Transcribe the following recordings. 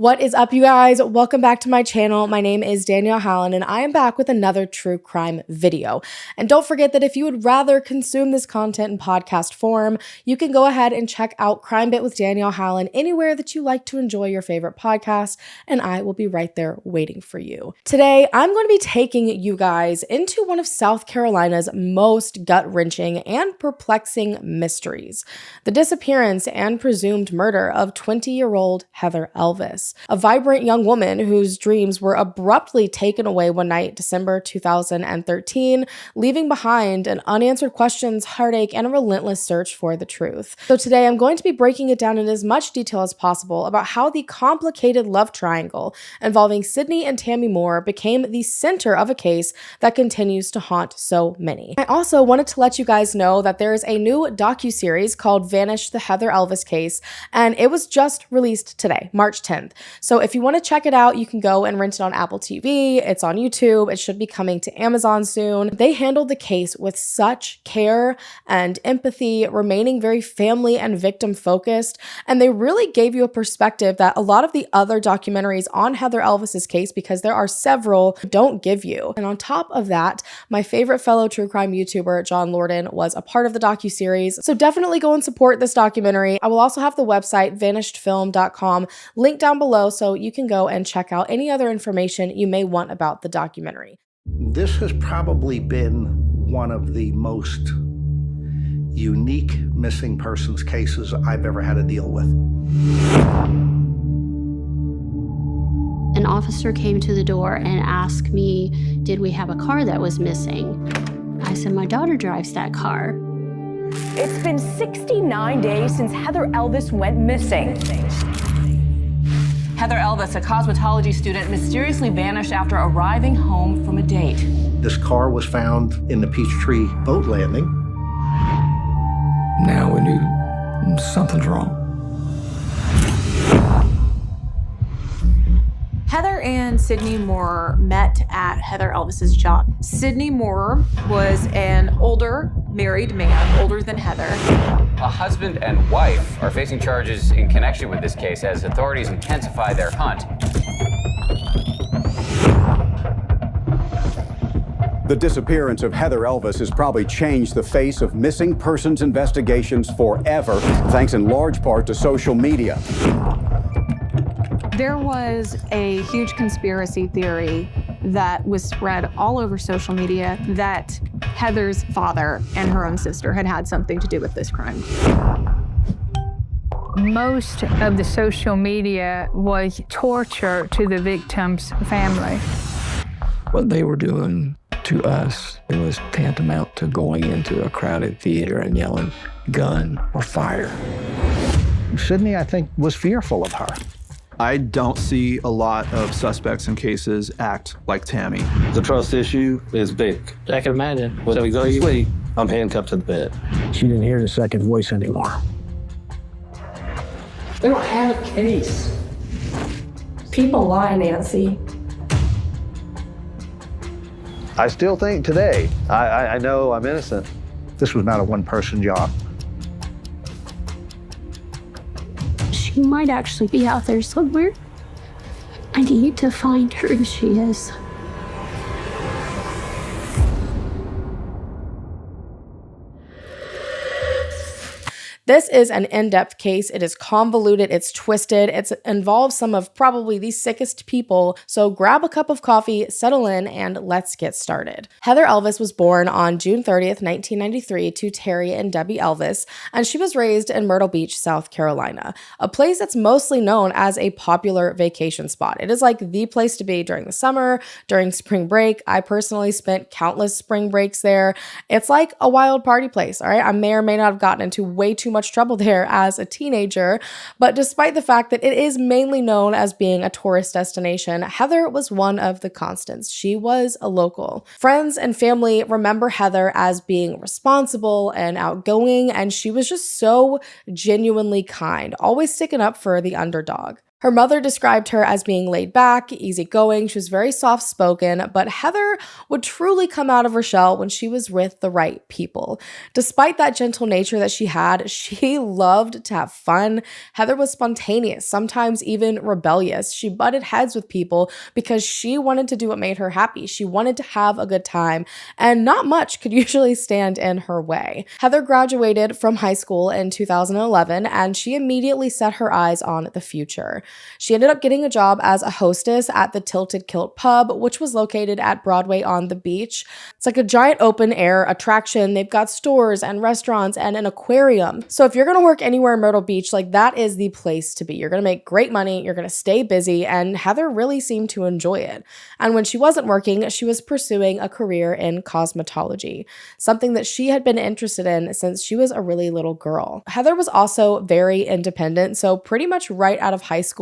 What is up, you guys? Welcome back to my channel. My name is Danelle Hallan, and I am back with another true crime video. And don't forget that if you would rather consume this content in podcast form, you can go ahead and check out Crime Bit with Danelle Hallan anywhere that you like to enjoy your favorite podcast, and I will be right there waiting for you. Today, I'm going to be taking you guys into one of South Carolina's most gut-wrenching and perplexing mysteries: the disappearance and presumed murder of 20-year-old Heather Elvis, a vibrant young woman whose dreams were abruptly taken away one night, December 2013, leaving behind an unanswered questions, heartache, and a relentless search for the truth. So today I'm going to be breaking it down in as much detail as possible about how the complicated love triangle involving Sydney and Tammy Moore became the center of a case that continues to haunt so many. I also wanted to let you guys know that there is a new docuseries called Vanish, the Heather Elvis Case, and it was just released today, March 10th. So if you want to check it out, you can go and rent it on Apple TV. It's on YouTube. It should be coming to Amazon soon. They handled the case with such care and empathy, remaining very family and victim focused. And they really gave you a perspective that a lot of the other documentaries on Heather Elvis's case, because there are several, don't give you. And on top of that, my favorite fellow true crime YouTuber, John Lorden, was a part of the docuseries. So definitely go and support this documentary. I will also have the website vanishedfilm.com linked down below, so you can go and check out any other information you may want about the documentary. This has probably been one of the most unique missing persons cases I've ever had to deal with. An officer came to the door and asked me, did we have a car that was missing? I said, my daughter drives that car. It's been 69 days since Heather Elvis went missing. Heather Elvis, a cosmetology student, mysteriously vanished after arriving home from a date. This car was found in the Peachtree boat landing. Now we knew something's wrong. Heather and Sydney Moore met at Heather Elvis's job. Sydney Moore was an older married man, older than Heather. A husband and wife are facing charges in connection with this case as authorities intensify their hunt. The disappearance of Heather Elvis has probably changed the face of missing persons investigations forever, thanks in large part to social media. There was a huge conspiracy theory that was spread all over social media that Heather's father and her own sister had something to do with this crime. Most of the social media was torture to the victim's family. What they were doing to us, it was tantamount to going into a crowded theater and yelling, gun or fire. Sydney, I think, was fearful of her. I don't see a lot of suspects in cases act like Tammy. The trust issue is big. I can imagine. When we go to sleep, I'm handcuffed to the bed. She didn't hear the second voice anymore. They don't have a case. People lie, Nancy. I still think today, I know I'm innocent. This was not a one-person job. She might actually be out there somewhere. I need to find her if she is. This is an in-depth case. It is convoluted, it's twisted, it involves some of probably the sickest people, so grab a cup of coffee, settle in, and let's get started. Heather Elvis was born on June 30th, 1993 to Terry and Debbie Elvis, and she was raised in Myrtle Beach, South Carolina, a place that's mostly known as a popular vacation spot. It is like the place to be during the summer, during spring break. I personally spent countless spring breaks there. It's like a wild party place, all right? I may or may not have gotten into way too much trouble there as a teenager, but despite the fact that it is mainly known as being a tourist destination, Heather was one of the constants. She was a local. Friends and family remember Heather as being responsible and outgoing, and she was just so genuinely kind, always sticking up for the underdog. Her mother described her as being laid back, easygoing. She was very soft-spoken, but Heather would truly come out of her shell when she was with the right people. Despite that gentle nature that she had, she loved to have fun. Heather was spontaneous, sometimes even rebellious. She butted heads with people because she wanted to do what made her happy. She wanted to have a good time, and not much could usually stand in her way. Heather graduated from high school in 2011, and she immediately set her eyes on the future. She ended up getting a job as a hostess at the Tilted Kilt Pub, which was located at Broadway on the Beach. It's like a giant open air attraction. They've got stores and restaurants and an aquarium. So if you're going to work anywhere in Myrtle Beach, like that is the place to be. You're going to make great money. You're going to stay busy. And Heather really seemed to enjoy it. And when she wasn't working, she was pursuing a career in cosmetology, something that she had been interested in since she was a really little girl. Heather was also very independent. So pretty much right out of high school,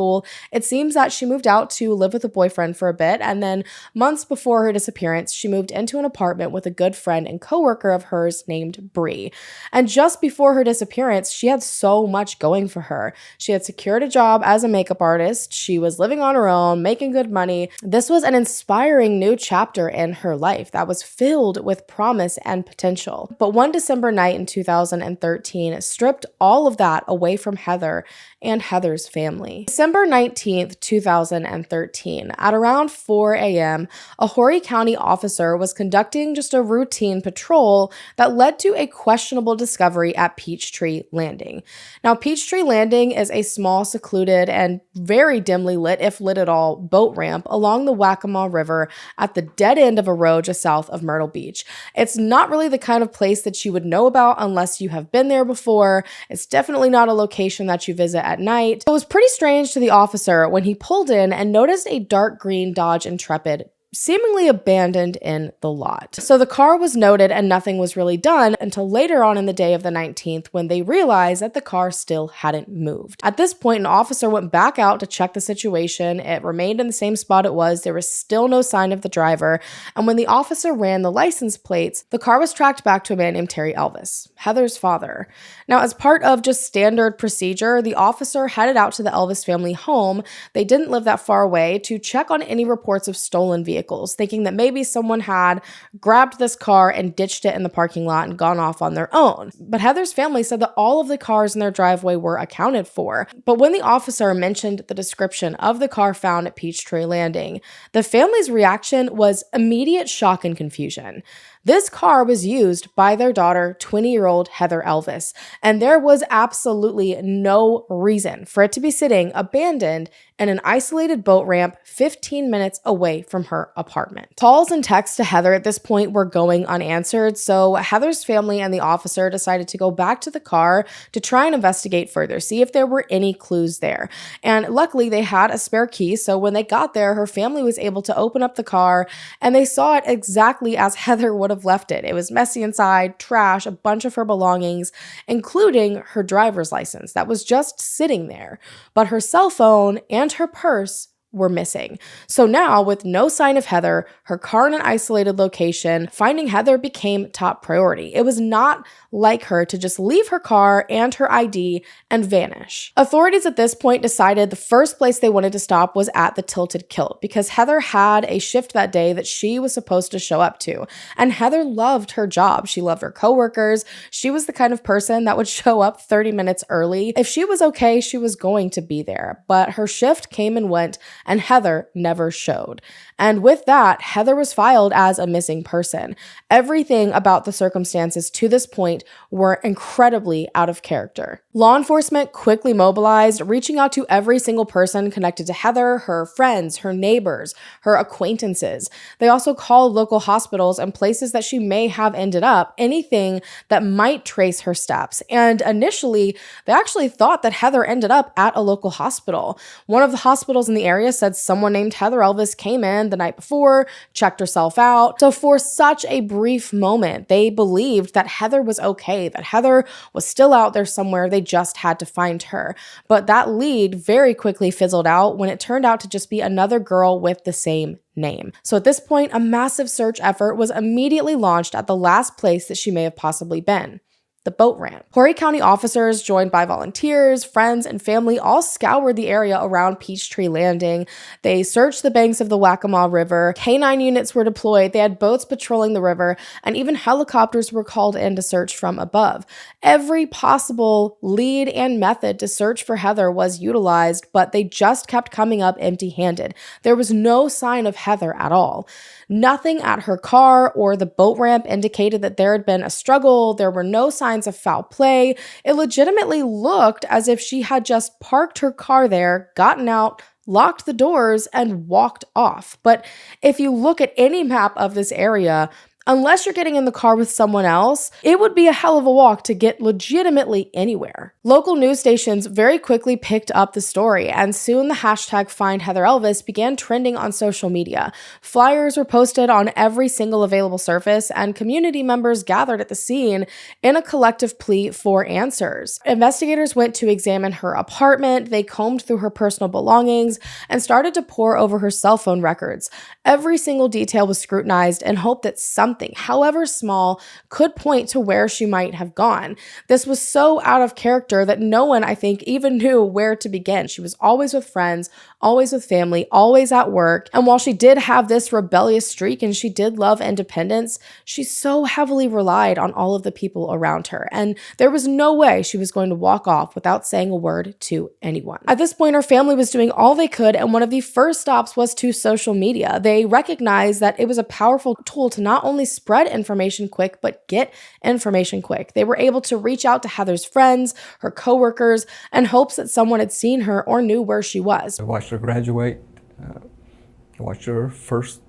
it seems that she moved out to live with a boyfriend for a bit, and then months before her disappearance, she moved into an apartment with a good friend and coworker of hers named Bree. And just before her disappearance, she had so much going for her. She had secured a job as a makeup artist. She was living on her own, making good money. This was an inspiring new chapter in her life that was filled with promise and potential. But one December night in 2013 stripped all of that away from Heather and Heather's family. December 19th, 2013, at around 4 a.m., a Horry County officer was conducting just a routine patrol that led to a questionable discovery at Peachtree Landing. Now, Peachtree Landing is a small, secluded, and very dimly lit, if lit at all, boat ramp along the Waccamaw River at the dead end of a road just south of Myrtle Beach. It's not really the kind of place that you would know about unless you have been there before. It's definitely not a location that you visit at night. It was pretty strange to the officer when he pulled in and noticed a dark green Dodge Intrepid seemingly abandoned in the lot. So the car was noted and nothing was really done until later on in the day of the 19th when they realized that the car still hadn't moved. At this point, an officer went back out to check the situation. It remained in the same spot it was. There was still no sign of the driver. And when the officer ran the license plates, the car was tracked back to a man named Terry Elvis, Heather's father. Now, as part of just standard procedure, the officer headed out to the Elvis family home. They didn't live that far away to check on any reports of stolen vehicles, thinking that maybe someone had grabbed this car and ditched it in the parking lot and gone off on their own. But Heather's family said that all of the cars in their driveway were accounted for. But when the officer mentioned the description of the car found at Peachtree Landing, the family's reaction was immediate shock and confusion. This car was used by their daughter, 20-year-old Heather Elvis, and there was absolutely no reason for it to be sitting abandoned in an isolated boat ramp 15 minutes away from her apartment. Calls and texts to Heather at this point were going unanswered, so Heather's family and the officer decided to go back to the car to try and investigate further, see if there were any clues there. And luckily, they had a spare key, so when they got there, her family was able to open up the car, and they saw it exactly as Heather would have left it. It was messy inside, trash, a bunch of her belongings, including her driver's license that was just sitting there. But her cell phone and her purse were missing. So now, with no sign of Heather, her car in an isolated location, finding Heather became top priority. It was not like her to just leave her car and her ID and vanish. Authorities at this point decided the first place they wanted to stop was at the Tilted Kilt because Heather had a shift that day that she was supposed to show up to. And Heather loved her job. She loved her coworkers. She was the kind of person that would show up 30 minutes early. If she was okay, she was going to be there. But her shift came and went, and Heather never showed. And with that, Heather was filed as a missing person. Everything about the circumstances to this point were incredibly out of character. Law enforcement quickly mobilized, reaching out to every single person connected to Heather, her friends, her neighbors, her acquaintances. They also called local hospitals and places that she may have ended up, anything that might trace her steps. And initially, they actually thought that Heather ended up at a local hospital. One of the hospitals in the area said someone named Heather Elvis came in the night before, checked herself out. So for such a brief moment, they believed that Heather was okay, that Heather was still out there somewhere. They just had to find her. But that lead very quickly fizzled out when it turned out to just be another girl with the same name. So at this point, a massive search effort was immediately launched at the last place that she may have possibly been, the boat ramp. Horry County officers, joined by volunteers, friends, and family, all scoured the area around Peachtree Landing. They searched the banks of the Waccamaw River. K-9 units were deployed. They had boats patrolling the river, and even helicopters were called in to search from above. Every possible lead and method to search for Heather was utilized, but they just kept coming up empty-handed. There was no sign of Heather at all. Nothing at her car or the boat ramp indicated that there had been a struggle. There were no signs of foul play. It legitimately looked as if she had just parked her car there, gotten out, locked the doors, and walked off. But if you look at any map of this area, unless you're getting in the car with someone else, it would be a hell of a walk to get legitimately anywhere. Local news stations very quickly picked up the story, and soon the hashtag Find Heather Elvis began trending on social media. Flyers were posted on every single available surface, and community members gathered at the scene in a collective plea for answers. Investigators went to examine her apartment. They combed through her personal belongings and started to pore over her cell phone records. Every single detail was scrutinized in hope that something, however small, could point to where she might have gone. This was so out of character that no one, I think, even knew where to begin. She was always with friends, always with family, always at work. And while she did have this rebellious streak and she did love independence, she so heavily relied on all of the people around her. And there was no way she was going to walk off without saying a word to anyone. At this point, her family was doing all they could, and one of the first stops was to social media. They recognized that it was a powerful tool to not only spread information quick, but get information quick. They were able to reach out to Heather's friends, her coworkers, in hopes that someone had seen her or knew where she was. I watched her graduate. I watched her first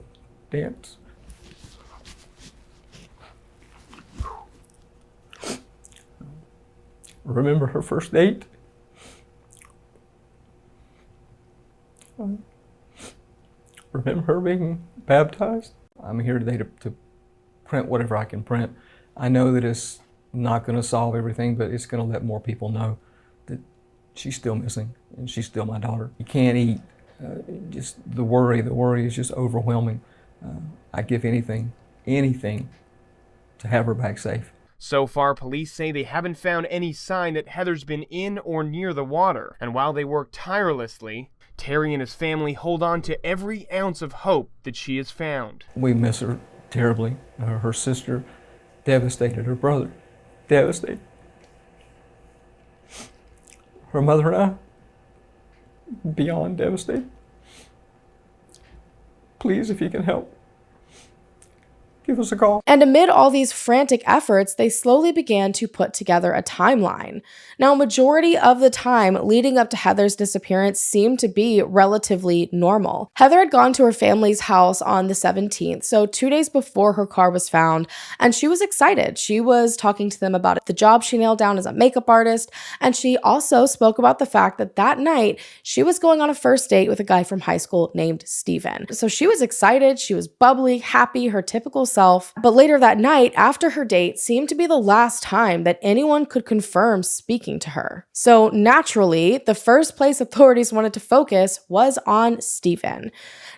dance. Remember her first date? Remember her being baptized? I'm here today to print whatever I can print. I know that it's not going to solve everything, but it's going to let more people know that she's still missing and she's still my daughter. You can't eat. Just the worry is just overwhelming. I'd give anything to have her back safe. So far, police say they haven't found any sign that Heather's been in or near the water. And while they work tirelessly, Terry and his family hold on to every ounce of hope that she is found. We miss her terribly. Her sister, devastated. Her brother, devastated. Her mother and I, beyond devastated. Please, if you can help, give us a call. And amid all these frantic efforts, they slowly began to put together a timeline. Now, majority of the time leading up to Heather's disappearance seemed to be relatively normal. Heather had gone to her family's house on the 17th, so 2 days before her car was found, and she was excited. She was talking to them about the job she nailed down as a makeup artist, and she also spoke about the fact that that night she was going on a first date with a guy from high school named Steven. So she was excited, she was bubbly, happy, her typical self. But later that night, after her date, seemed to be the last time that anyone could confirm speaking to her. So naturally, the first place authorities wanted to focus was on Steven.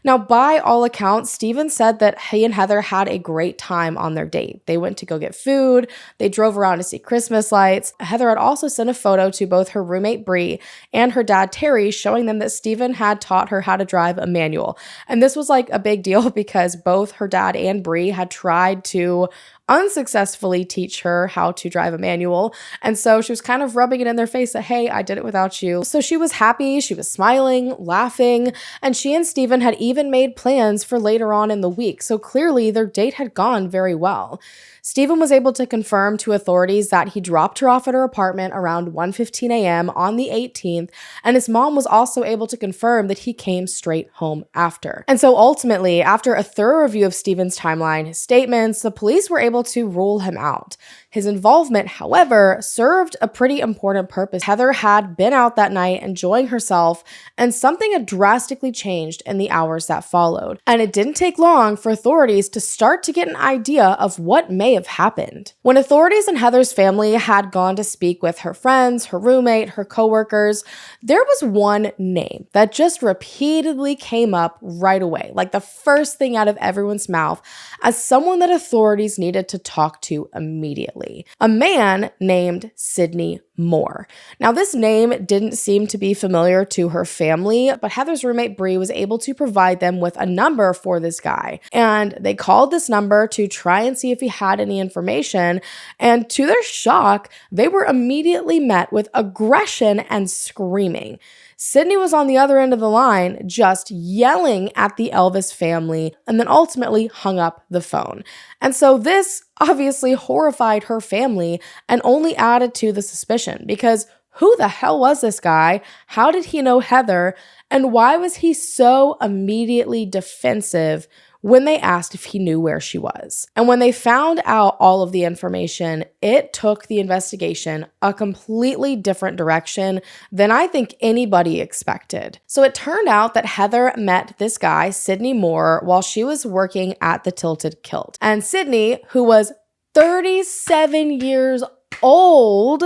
Now, by all accounts, Steven said that he and Heather had a great time on their date. They went to go get food, they drove around to see Christmas lights. Heather had also sent a photo to both her roommate Bree and her dad Terry, showing them that Steven had taught her how to drive a manual. And this was like a big deal because both her dad and Bree had tried to unsuccessfully teach her how to drive a manual. And so she was kind of rubbing it in their face that, hey, I did it without you. So she was happy, she was smiling, laughing, and she and Steven had even made plans for later on in the week. So clearly their date had gone very well. Steven was able to confirm to authorities that he dropped her off at her apartment around 1:15 a.m. on the 18th, and his mom was also able to confirm that he came straight home after. And so ultimately, after a thorough review of Steven's timeline, his statements, the police were able to rule him out. His involvement, however, served a pretty important purpose. Heather had been out that night enjoying herself, and something had drastically changed in the hours that followed. And it didn't take long for authorities to start to get an idea of what may have happened. When authorities and Heather's family had gone to speak with her friends, her roommate, her coworkers, there was one name that just repeatedly came up right away, like the first thing out of everyone's mouth, as someone that authorities needed to talk to immediately. A man named Sidney Moore. Now, this name didn't seem to be familiar to her family, but Heather's roommate Bree was able to provide them with a number for this guy. And they called this number to try and see if he had any information. And to their shock, they were immediately met with aggression and screaming. Sidney was on the other end of the line, just yelling at the Elvis family, and then ultimately hung up the phone. And so this obviously horrified her family and only added to the suspicion, because who the hell was this guy? How did he know Heather? And why was he so immediately defensive when they asked if he knew where she was? And when they found out all of the information, it took the investigation a completely different direction than I think anybody expected. So it turned out that Heather met this guy, Sidney Moore, while she was working at the Tilted Kilt. And Sidney, who was 37 years old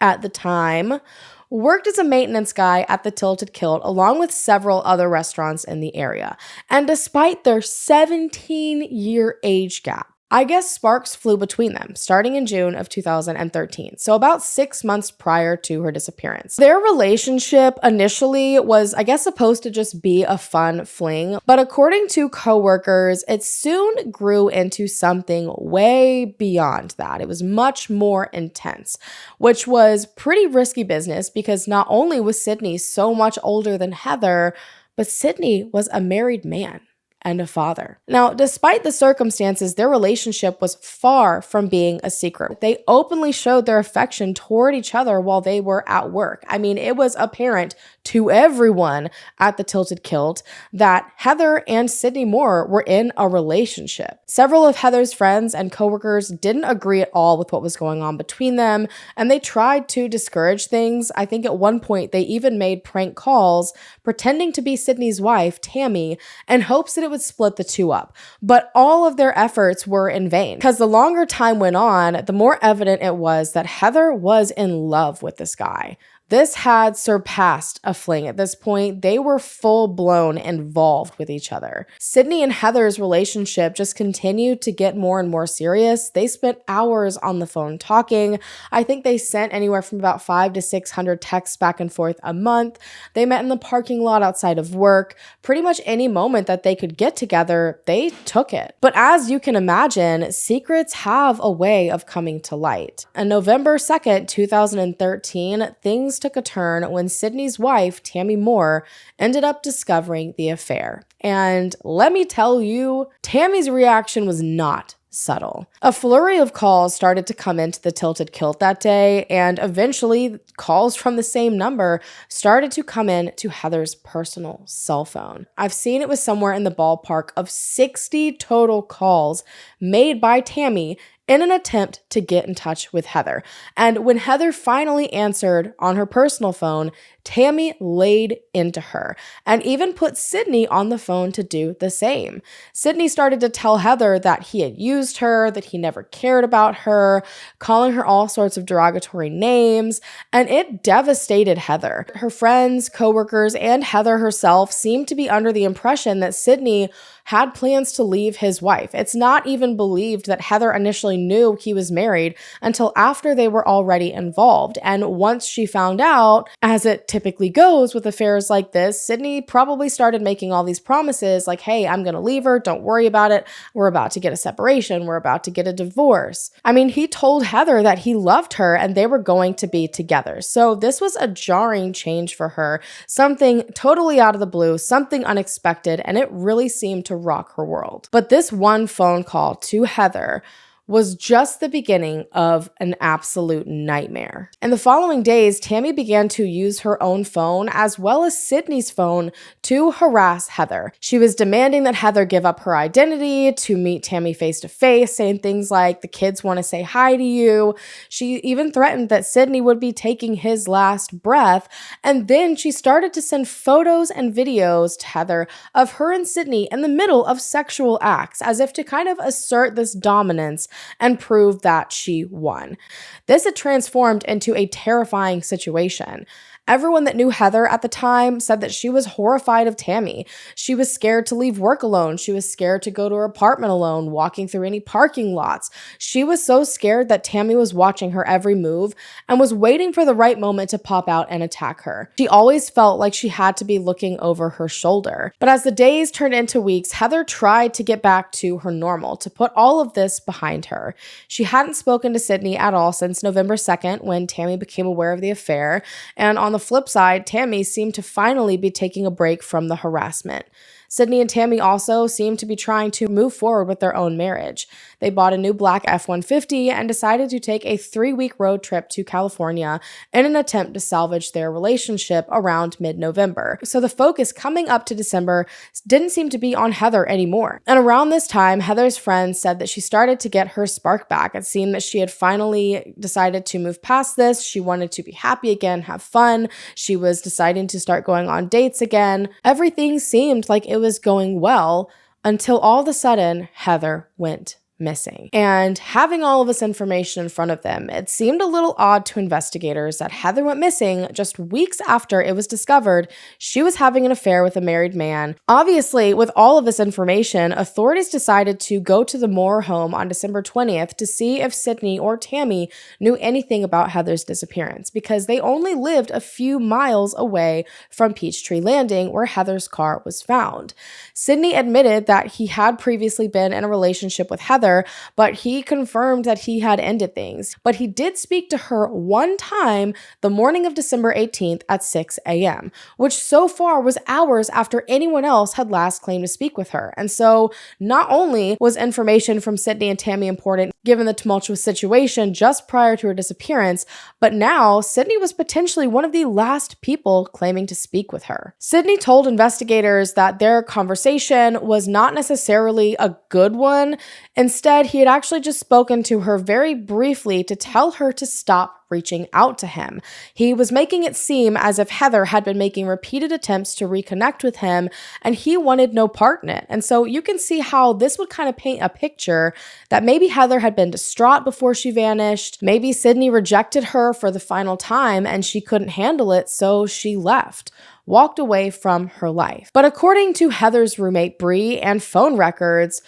at the time, worked as a maintenance guy at the Tilted Kilt along with several other restaurants in the area. And despite their 17-year age gap, I guess sparks flew between them, starting in June of 2013, so about 6 months prior to her disappearance. Their relationship initially was, I guess, supposed to just be a fun fling, but according to coworkers, it soon grew into something way beyond that. It was much more intense, which was pretty risky business because not only was Sidney so much older than Heather, but Sidney was a married man and a father. Now, despite the circumstances, their relationship was far from being a secret. They openly showed their affection toward each other while they were at work. I mean, it was apparent to everyone at the Tilted Kilt that Heather and Sidney Moore were in a relationship. Several of Heather's friends and coworkers didn't agree at all with what was going on between them, and they tried to discourage things. I think at one point they even made prank calls pretending to be Sidney's wife, Tammy, in hopes that it would split the two up. But all of their efforts were in vain, because the longer time went on, the more evident it was that Heather was in love with this guy. This had surpassed a fling. At this point, they were full-blown involved with each other. Sidney and Heather's relationship just continued to get more and more serious. They spent hours on the phone talking. I think they sent anywhere from about 500 to 600 texts back and forth a month. They met in the parking lot outside of work. Pretty much any moment that they could get together, they took it. But as you can imagine, secrets have a way of coming to light. On November 2nd, 2013, things took a turn when Sidney's wife, Tammy Moore, ended up discovering the affair. And let me tell you, Tammy's reaction was not subtle. A flurry of calls started to come into the Tilted Kilt that day, and eventually calls from the same number started to come in to Heather's personal cell phone. I've seen it was somewhere in the ballpark of 60 total calls made by Tammy in an attempt to get in touch with Heather. And when Heather finally answered on her personal phone, Tammy laid into her and even put Sidney on the phone to do the same. Sidney started to tell Heather that he had used her, that he never cared about her, calling her all sorts of derogatory names, and it devastated Heather. Her friends, coworkers, and Heather herself seemed to be under the impression that Sidney had plans to leave his wife. It's not even believed that Heather initially knew he was married until after they were already involved. And once she found out, as it typically goes with affairs like this, Sidney probably started making all these promises like, hey, I'm going to leave her. Don't worry about it. We're about to get a separation. We're about to get a divorce. I mean, he told Heather that he loved her and they were going to be together. So this was a jarring change for her, something totally out of the blue, something unexpected, and it really seemed to rock her world. But this one phone call to Heather was just the beginning of an absolute nightmare. In the following days, Tammy began to use her own phone as well as Sidney's phone to harass Heather. She was demanding that Heather give up her identity, to meet Tammy face to face, saying things like, the kids want to say hi to you. She even threatened that Sidney would be taking his last breath. And then she started to send photos and videos to Heather of her and Sidney in the middle of sexual acts, as if to kind of assert this dominance and prove that she won. This had transformed into a terrifying situation. Everyone that knew Heather at the time said that she was horrified of Tammy. She was scared to leave work alone. She was scared to go to her apartment alone, walking through any parking lots. She was so scared that Tammy was watching her every move and was waiting for the right moment to pop out and attack her. She always felt like she had to be looking over her shoulder. But as the days turned into weeks, Heather tried to get back to her normal, to put all of this behind her. She hadn't spoken to Sydney at all since November 2nd, when Tammy became aware of the affair. And on the flip side, Tammy seemed to finally be taking a break from the harassment. Sydney and Tammy also seemed to be trying to move forward with their own marriage. They bought a new black F-150 and decided to take a 3-week road trip to California in an attempt to salvage their relationship around mid-November. So the focus coming up to December didn't seem to be on Heather anymore. And around this time, Heather's friends said that she started to get her spark back. It seemed that she had finally decided to move past this. She wanted to be happy again, have fun. She was deciding to start going on dates again. Everything seemed like it was going well until all of a sudden Heather went missing. And having all of this information in front of them, it seemed a little odd to investigators that Heather went missing just weeks after it was discovered she was having an affair with a married man. Obviously, with all of this information, authorities decided to go to the Moore home on December 20th to see if Sydney or Tammy knew anything about Heather's disappearance, because they only lived a few miles away from Peachtree Landing, where Heather's car was found. Sydney admitted that he had previously been in a relationship with Heather, but he confirmed that he had ended things. But he did speak to her one time the morning of December 18th at 6 a.m., which so far was hours after anyone else had last claimed to speak with her. And so not only was information from Sydney and Tammy important given the tumultuous situation just prior to her disappearance, but now Sydney was potentially one of the last people claiming to speak with her. Sydney told investigators that their conversation was not necessarily a good one. Instead, he had actually just spoken to her very briefly to tell her to stop reaching out to him. He was making it seem as if Heather had been making repeated attempts to reconnect with him, and he wanted no part in it. And so you can see how this would kind of paint a picture that maybe Heather had been distraught before she vanished. Maybe Sydney rejected her for the final time and she couldn't handle it, so she left, walked away from her life. But according to Heather's roommate Bree and phone records,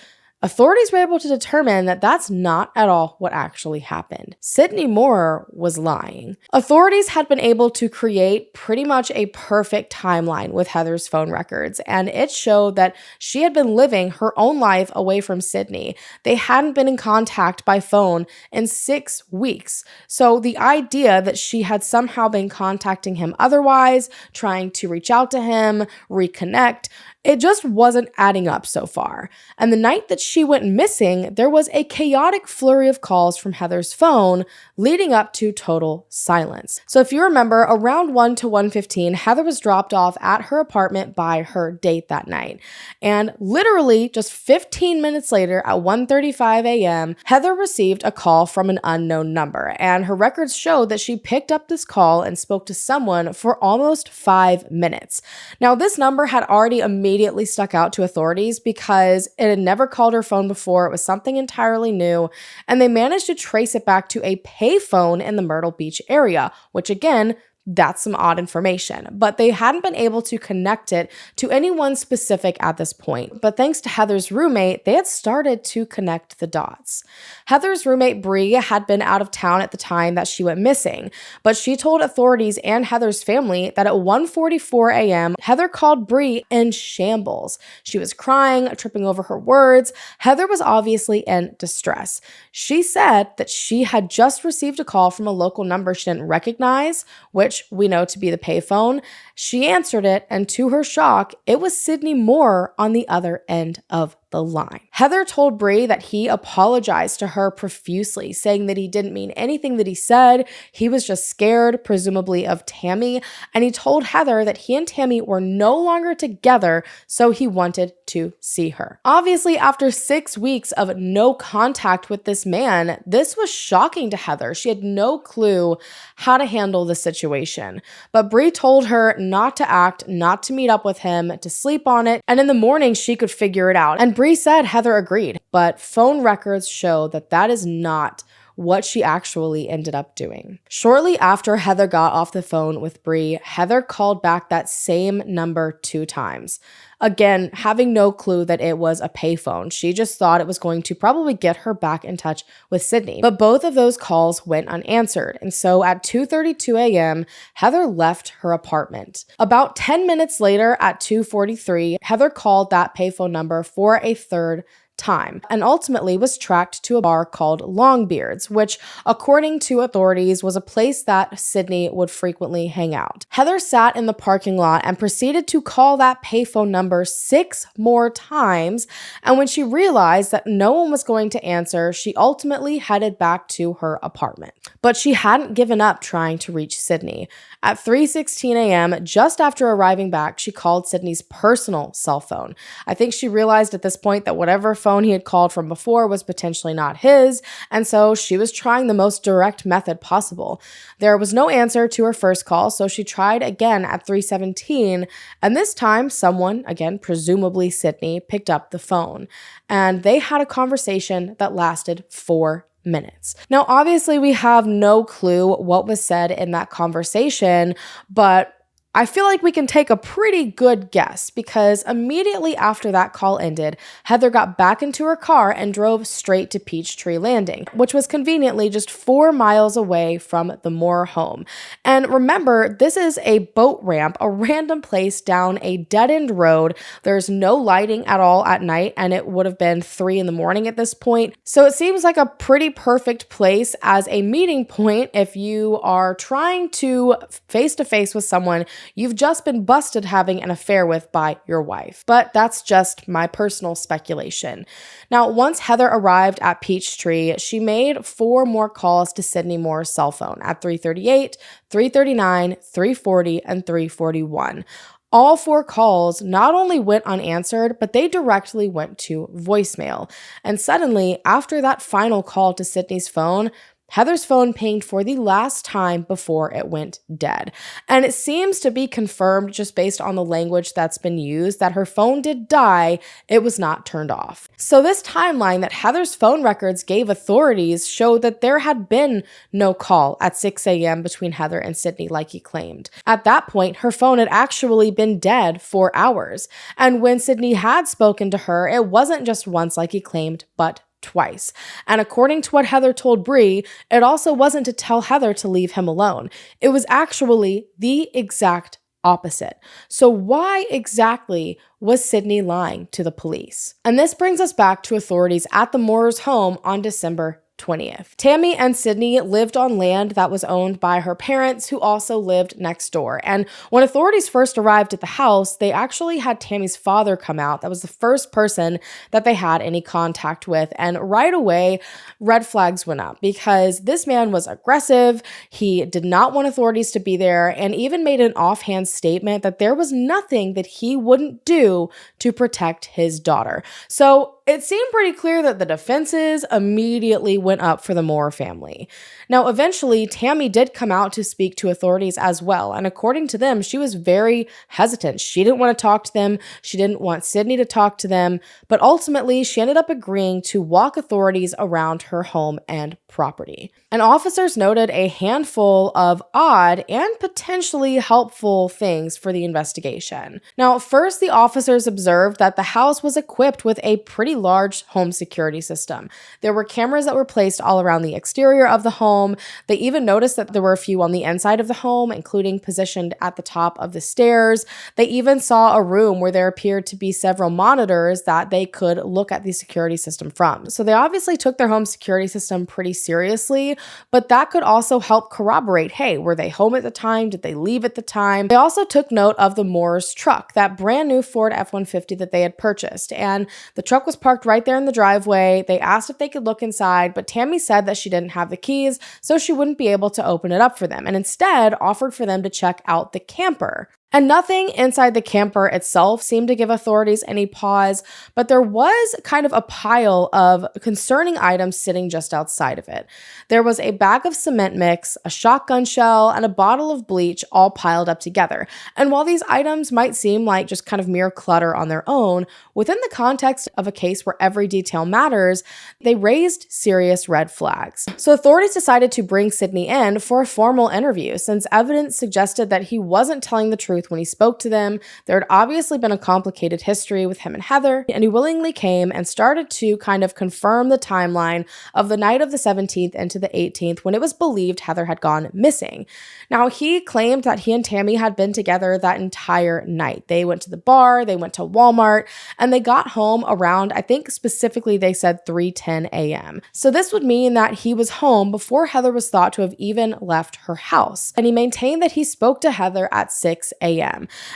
authorities were able to determine that that's not at all what actually happened. Sydney Moore was lying. Authorities had been able to create pretty much a perfect timeline with Heather's phone records, and it showed that she had been living her own life away from Sydney. They hadn't been in contact by phone in 6 weeks. So the idea that she had somehow been contacting him otherwise, trying to reach out to him, reconnect, it just wasn't adding up so far. And the night that she went missing, there was a chaotic flurry of calls from Heather's phone, leading up to total silence. So if you remember, around 1 to 1:15, Heather was dropped off at her apartment by her date that night. And literally just 15 minutes later, at 1:35 a.m., Heather received a call from an unknown number. And her records showed that she picked up this call and spoke to someone for almost 5 minutes. Now, this number had already immediately stuck out to authorities because it had never called her phone before. It was something entirely new, and they managed to trace it back to a payphone in the Myrtle Beach area, which again, that's some odd information, but they hadn't been able to connect it to anyone specific at this point. But thanks to Heather's roommate, they had started to connect the dots. Heather's roommate Bree had been out of town at the time that she went missing, but she told authorities and Heather's family that at 1:44 a.m., Heather called Bree in shambles. She was crying, tripping over her words. Heather was obviously in distress. She said that she had just received a call from a local number she didn't recognize, which we know to be the payphone. She answered it, and to her shock, it was Sydney Moore on the other end of the line. Heather told Bree that he apologized to her profusely, saying that he didn't mean anything that he said. He was just scared, presumably of Tammy, and he told Heather that he and Tammy were no longer together, so he wanted to see her. Obviously, after 6 weeks of no contact with this man, this was shocking to Heather. She had no clue how to handle the situation. But Bree told her not to act, not to meet up with him, to sleep on it, and in the morning she could figure it out. And Bree said Heather agreed, but phone records show that that is not what she actually ended up doing. Shortly after Heather got off the phone with Bree, Heather called back that same number 2 times. Again, having no clue that it was a payphone. She just thought it was going to probably get her back in touch with Sydney. But both of those calls went unanswered. And so at 2:32 a.m., Heather left her apartment. About 10 minutes later at 2:43, Heather called that payphone number for a third time and ultimately was tracked to a bar called Longbeards, which according to authorities was a place that Sydney would frequently hang out. Heather sat in the parking lot and proceeded to call that payphone number 6 more times, and when she realized that no one was going to answer, she ultimately headed back to her apartment. But she hadn't given up trying to reach Sydney. At 3:16 a.m., just after arriving back, she called Sydney's personal cell phone. I think she realized at this point that whatever phone he had called from before was potentially not his, and so she was trying the most direct method possible. There was no answer to her first call, so she tried again at 3:17, and this time someone, again presumably Sydney, picked up the phone, and they had a conversation that lasted 4 minutes. Now, obviously, we have no clue what was said in that conversation, but I feel like we can take a pretty good guess because immediately after that call ended, Heather got back into her car and drove straight to Peachtree Landing, which was conveniently just 4 miles away from the Moore home. And remember, this is a boat ramp, a random place down a dead-end road. There's no lighting at all at night, and it would have been 3 in the morning at this point. So it seems like a pretty perfect place as a meeting point if you are trying to face-to-face with someone you've just been busted having an affair with by your wife. But that's just my personal speculation. Now, once Heather arrived at Peachtree, she made 4 more calls to Sydney Moore's cell phone at 3:38, 3:39, 3:40, and 3:41. All 4 calls not only went unanswered, but they directly went to voicemail. And suddenly, after that final call to Sydney's phone, Heather's phone pinged for the last time before it went dead. And it seems to be confirmed just based on the language that's been used that her phone did die, it was not turned off. So this timeline that Heather's phone records gave authorities showed that there had been no call at 6 a.m. between Heather and Sydney like he claimed. At that point, her phone had actually been dead for hours. And when Sydney had spoken to her, it wasn't just once like he claimed, but twice. And according to what Heather told Bree, it also wasn't to tell Heather to leave him alone. It was actually the exact opposite. So why exactly was Sydney lying to the police? And this brings us back to authorities at the Moores' home on December 20th. Tammy and Sydney lived on land that was owned by her parents, who also lived next door. And when authorities first arrived at the house, they actually had Tammy's father come out. That was the first person that they had any contact with. And right away, red flags went up because this man was aggressive. He did not want authorities to be there and even made an offhand statement that there was nothing that he wouldn't do to protect his daughter. So it seemed pretty clear that the defenses immediately went up for the Moore family. Now, eventually, Tammy did come out to speak to authorities as well, and according to them, she was very hesitant. She didn't want to talk to them. She didn't want Sydney to talk to them, but ultimately, she ended up agreeing to walk authorities around her home and property. And officers noted a handful of odd and potentially helpful things for the investigation. Now, first, the officers observed that the house was equipped with a pretty large home security system. There were cameras that were placed all around the exterior of the home. They even noticed that there were a few on the inside of the home, including positioned at the top of the stairs. They even saw a room where there appeared to be several monitors that they could look at the security system from. So they obviously took their home security system pretty seriously, but that could also help corroborate, hey, were they home at the time? Did they leave at the time? They also took note of the Moore's truck, that brand new Ford F-150 that they had purchased, and the truck was parked right there in the driveway. They asked if they could look inside, but Tammy said that she didn't have the keys, so she wouldn't be able to open it up for them, and instead offered for them to check out the camper. And nothing inside the camper itself seemed to give authorities any pause, but there was kind of a pile of concerning items sitting just outside of it. There was a bag of cement mix, a shotgun shell, and a bottle of bleach all piled up together. And while these items might seem like just kind of mere clutter on their own, within the context of a case where every detail matters, they raised serious red flags. So authorities decided to bring Sidney in for a formal interview, since evidence suggested that he wasn't telling the truth when he spoke to them. There had obviously been a complicated history with him and Heather, and he willingly came and started to kind of confirm the timeline of the night of the 17th into the 18th when it was believed Heather had gone missing. Now, he claimed that he and Tammy had been together that entire night. They went to the bar, they went to Walmart, and they got home around, I think specifically they said 3:10 a.m. So this would mean that he was home before Heather was thought to have even left her house. And he maintained that he spoke to Heather at 6 a.m.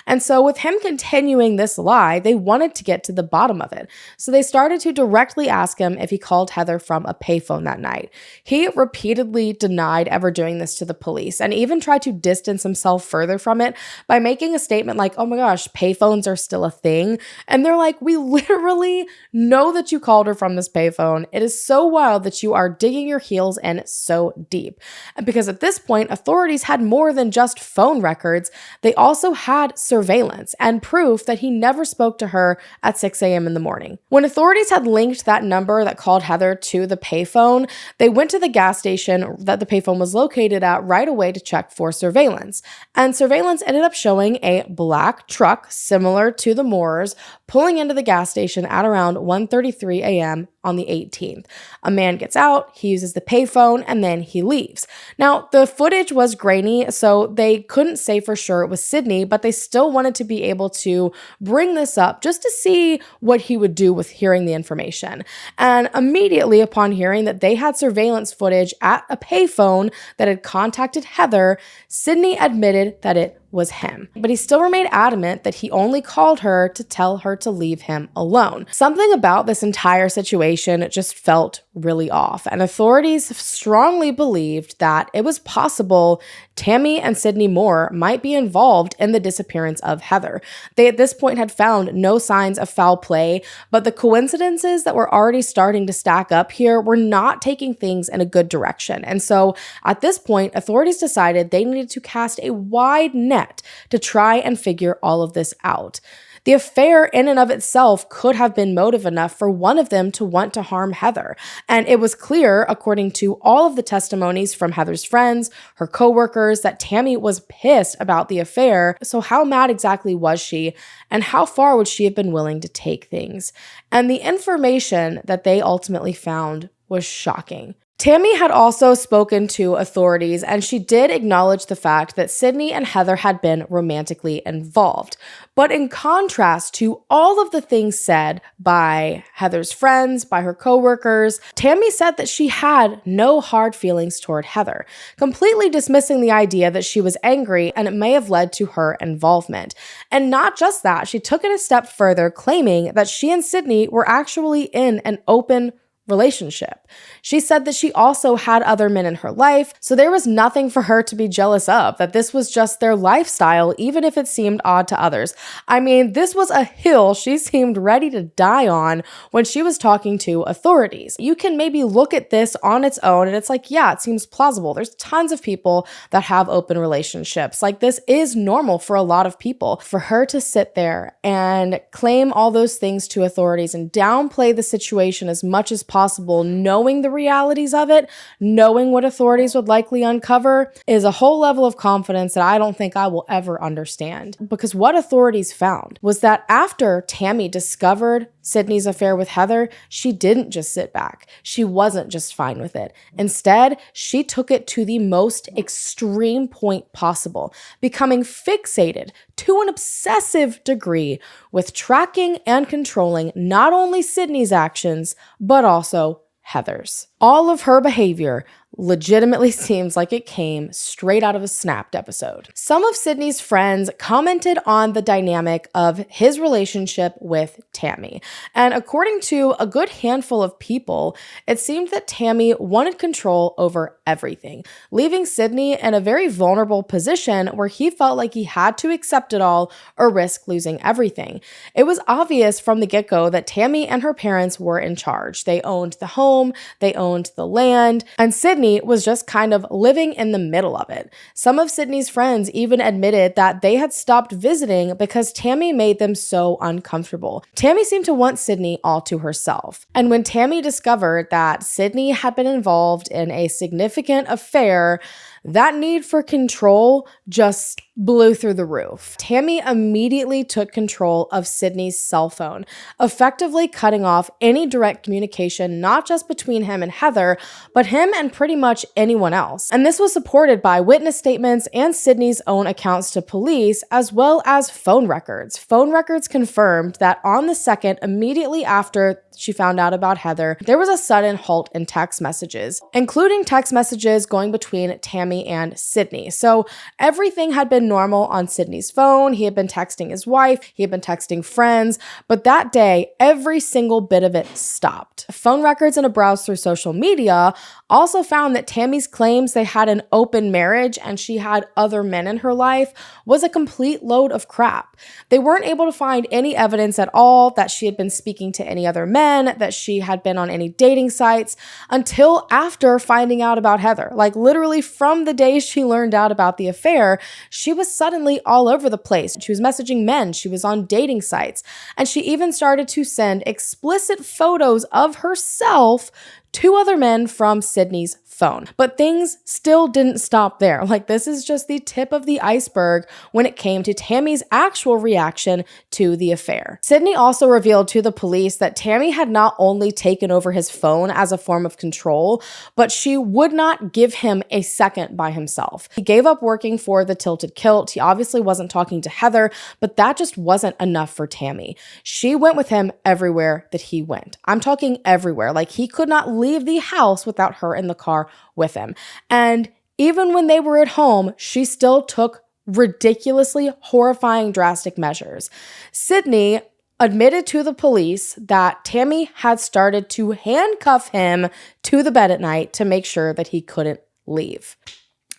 And so with him continuing this lie, they wanted to get to the bottom of it. So they started to directly ask him if he called Heather from a payphone that night. He repeatedly denied ever doing this to the police and even tried to distance himself further from it by making a statement like, oh my gosh, payphones are still a thing. And they're like, we literally know that you called her from this payphone. It is so wild that you are digging your heels in so deep. And because at this point, authorities had more than just phone records. They also had surveillance and proof that he never spoke to her at 6 a.m. in the morning. When authorities had linked that number that called Heather to the payphone, they went to the gas station that the payphone was located at right away to check for surveillance. And surveillance ended up showing a black truck similar to the Moorers pulling into the gas station at around 1:33 a.m. on the 18th. A man gets out, he uses the payphone, and then he leaves. Now, the footage was grainy, so they couldn't say for sure it was Sidney, but they still wanted to be able to bring this up just to see what he would do with hearing the information. And immediately upon hearing that they had surveillance footage at a payphone that had contacted Heather, Sidney admitted that it was him. But he still remained adamant that he only called her to tell her to leave him alone. Something about this entire situation just felt really off, and authorities strongly believed that it was possible Tammy and Sidney Moore might be involved in the disappearance of Heather. They at this point had found no signs of foul play, but the coincidences that were already starting to stack up here were not taking things in a good direction. And so at this point, authorities decided they needed to cast a wide net to try and figure all of this out. The affair in and of itself could have been motive enough for one of them to want to harm Heather. And it was clear, according to all of the testimonies from Heather's friends, her coworkers, that Tammy was pissed about the affair. So how mad exactly was she? And how far would she have been willing to take things? And the information that they ultimately found was shocking. Tammy had also spoken to authorities, and she did acknowledge the fact that Sidney and Heather had been romantically involved. But in contrast to all of the things said by Heather's friends, by her coworkers, Tammy said that she had no hard feelings toward Heather, completely dismissing the idea that she was angry and it may have led to her involvement. And not just that, she took it a step further, claiming that she and Sidney were actually in an open relationship. She said that she also had other men in her life, so there was nothing for her to be jealous of, that this was just their lifestyle, even if it seemed odd to others. I mean, this was a hill she seemed ready to die on when she was talking to authorities. You can maybe look at this on its own and it's like, yeah, it seems plausible. There's tons of people that have open relationships. Like, this is normal for a lot of people. For her to sit there and claim all those things to authorities and downplay the situation as much as possible, knowing the realities of it, knowing what authorities would likely uncover, is a whole level of confidence that I don't think I will ever understand. Because what authorities found was that after Tammy discovered Sidney's affair with Heather, she didn't just sit back. She wasn't just fine with it. Instead, she took it to the most extreme point possible, becoming fixated to an obsessive degree with tracking and controlling not only Sidney's actions, but also Heather's. All of her behavior legitimately seems like it came straight out of a Snapped episode. Some of Sydney's friends commented on the dynamic of his relationship with Tammy. And according to a good handful of people, it seemed that Tammy wanted control over everything, leaving Sydney in a very vulnerable position where he felt like he had to accept it all or risk losing everything. It was obvious from the get-go that Tammy and her parents were in charge. They owned the home, they owned the land, and Sydney was just kind of living in the middle of it. Some of Sydney's friends even admitted that they had stopped visiting because Tammy made them so uncomfortable. Tammy seemed to want Sydney all to herself. And when Tammy discovered that Sydney had been involved in a significant affair, that need for control just blew through the roof. Tammy immediately took control of Sydney's cell phone, effectively cutting off any direct communication, not just between him and Heather, but him and pretty much anyone else. And this was supported by witness statements and Sydney's own accounts to police, as well as phone records. Phone records confirmed that on the second, immediately after she found out about Heather, there was a sudden halt in text messages, including text messages going between Tammy and Sydney. So everything had been normal on Sydney's phone. He had been texting his wife, he had been texting friends, but that day, every single bit of it stopped. Phone records and a browse through social media also found that Tammy's claims they had an open marriage and she had other men in her life was a complete load of crap. They weren't able to find any evidence at all that she had been speaking to any other men, that she had been on any dating sites, until after finding out about Heather. Like literally from the day she learned out about the affair, she was suddenly all over the place. She was messaging men, she was on dating sites, and she even started to send explicit photos of herself to other men from Sydney's phone. But things still didn't stop there. Like, this is just the tip of the iceberg when it came to Tammy's actual reaction to the affair. Sydney also revealed to the police that Tammy had not only taken over his phone as a form of control, but she would not give him a second by himself. He gave up working for the Tilted Kilt. He obviously wasn't talking to Heather, but that just wasn't enough for Tammy. She went with him everywhere that he went. I'm talking everywhere. Like, he could not leave the house without her in the car with him. And even when they were at home, she still took ridiculously horrifying drastic measures. Sydney admitted to the police that Tammy had started to handcuff him to the bed at night to make sure that he couldn't leave.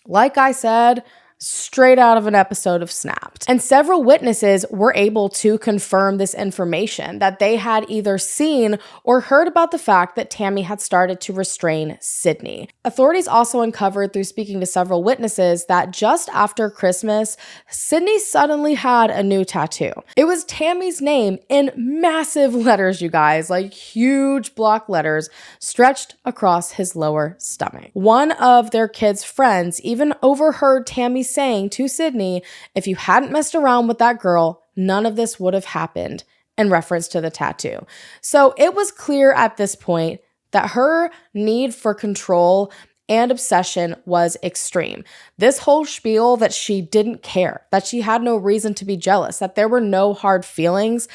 Like I said, straight out of an episode of Snapped. And several witnesses were able to confirm this information, that they had either seen or heard about the fact that Tammy had started to restrain Sydney. Authorities also uncovered through speaking to several witnesses that just after Christmas, Sydney suddenly had a new tattoo. It was Tammy's name in massive letters, you guys, like huge block letters stretched across his lower stomach. One of their kids' friends even overheard Tammy saying to Sydney, if you hadn't messed around with that girl, none of this would have happened, in reference to the tattoo. So it was clear at this point that her need for control and obsession was extreme. This whole spiel that she didn't care, that she had no reason to be jealous, that there were no hard feelings.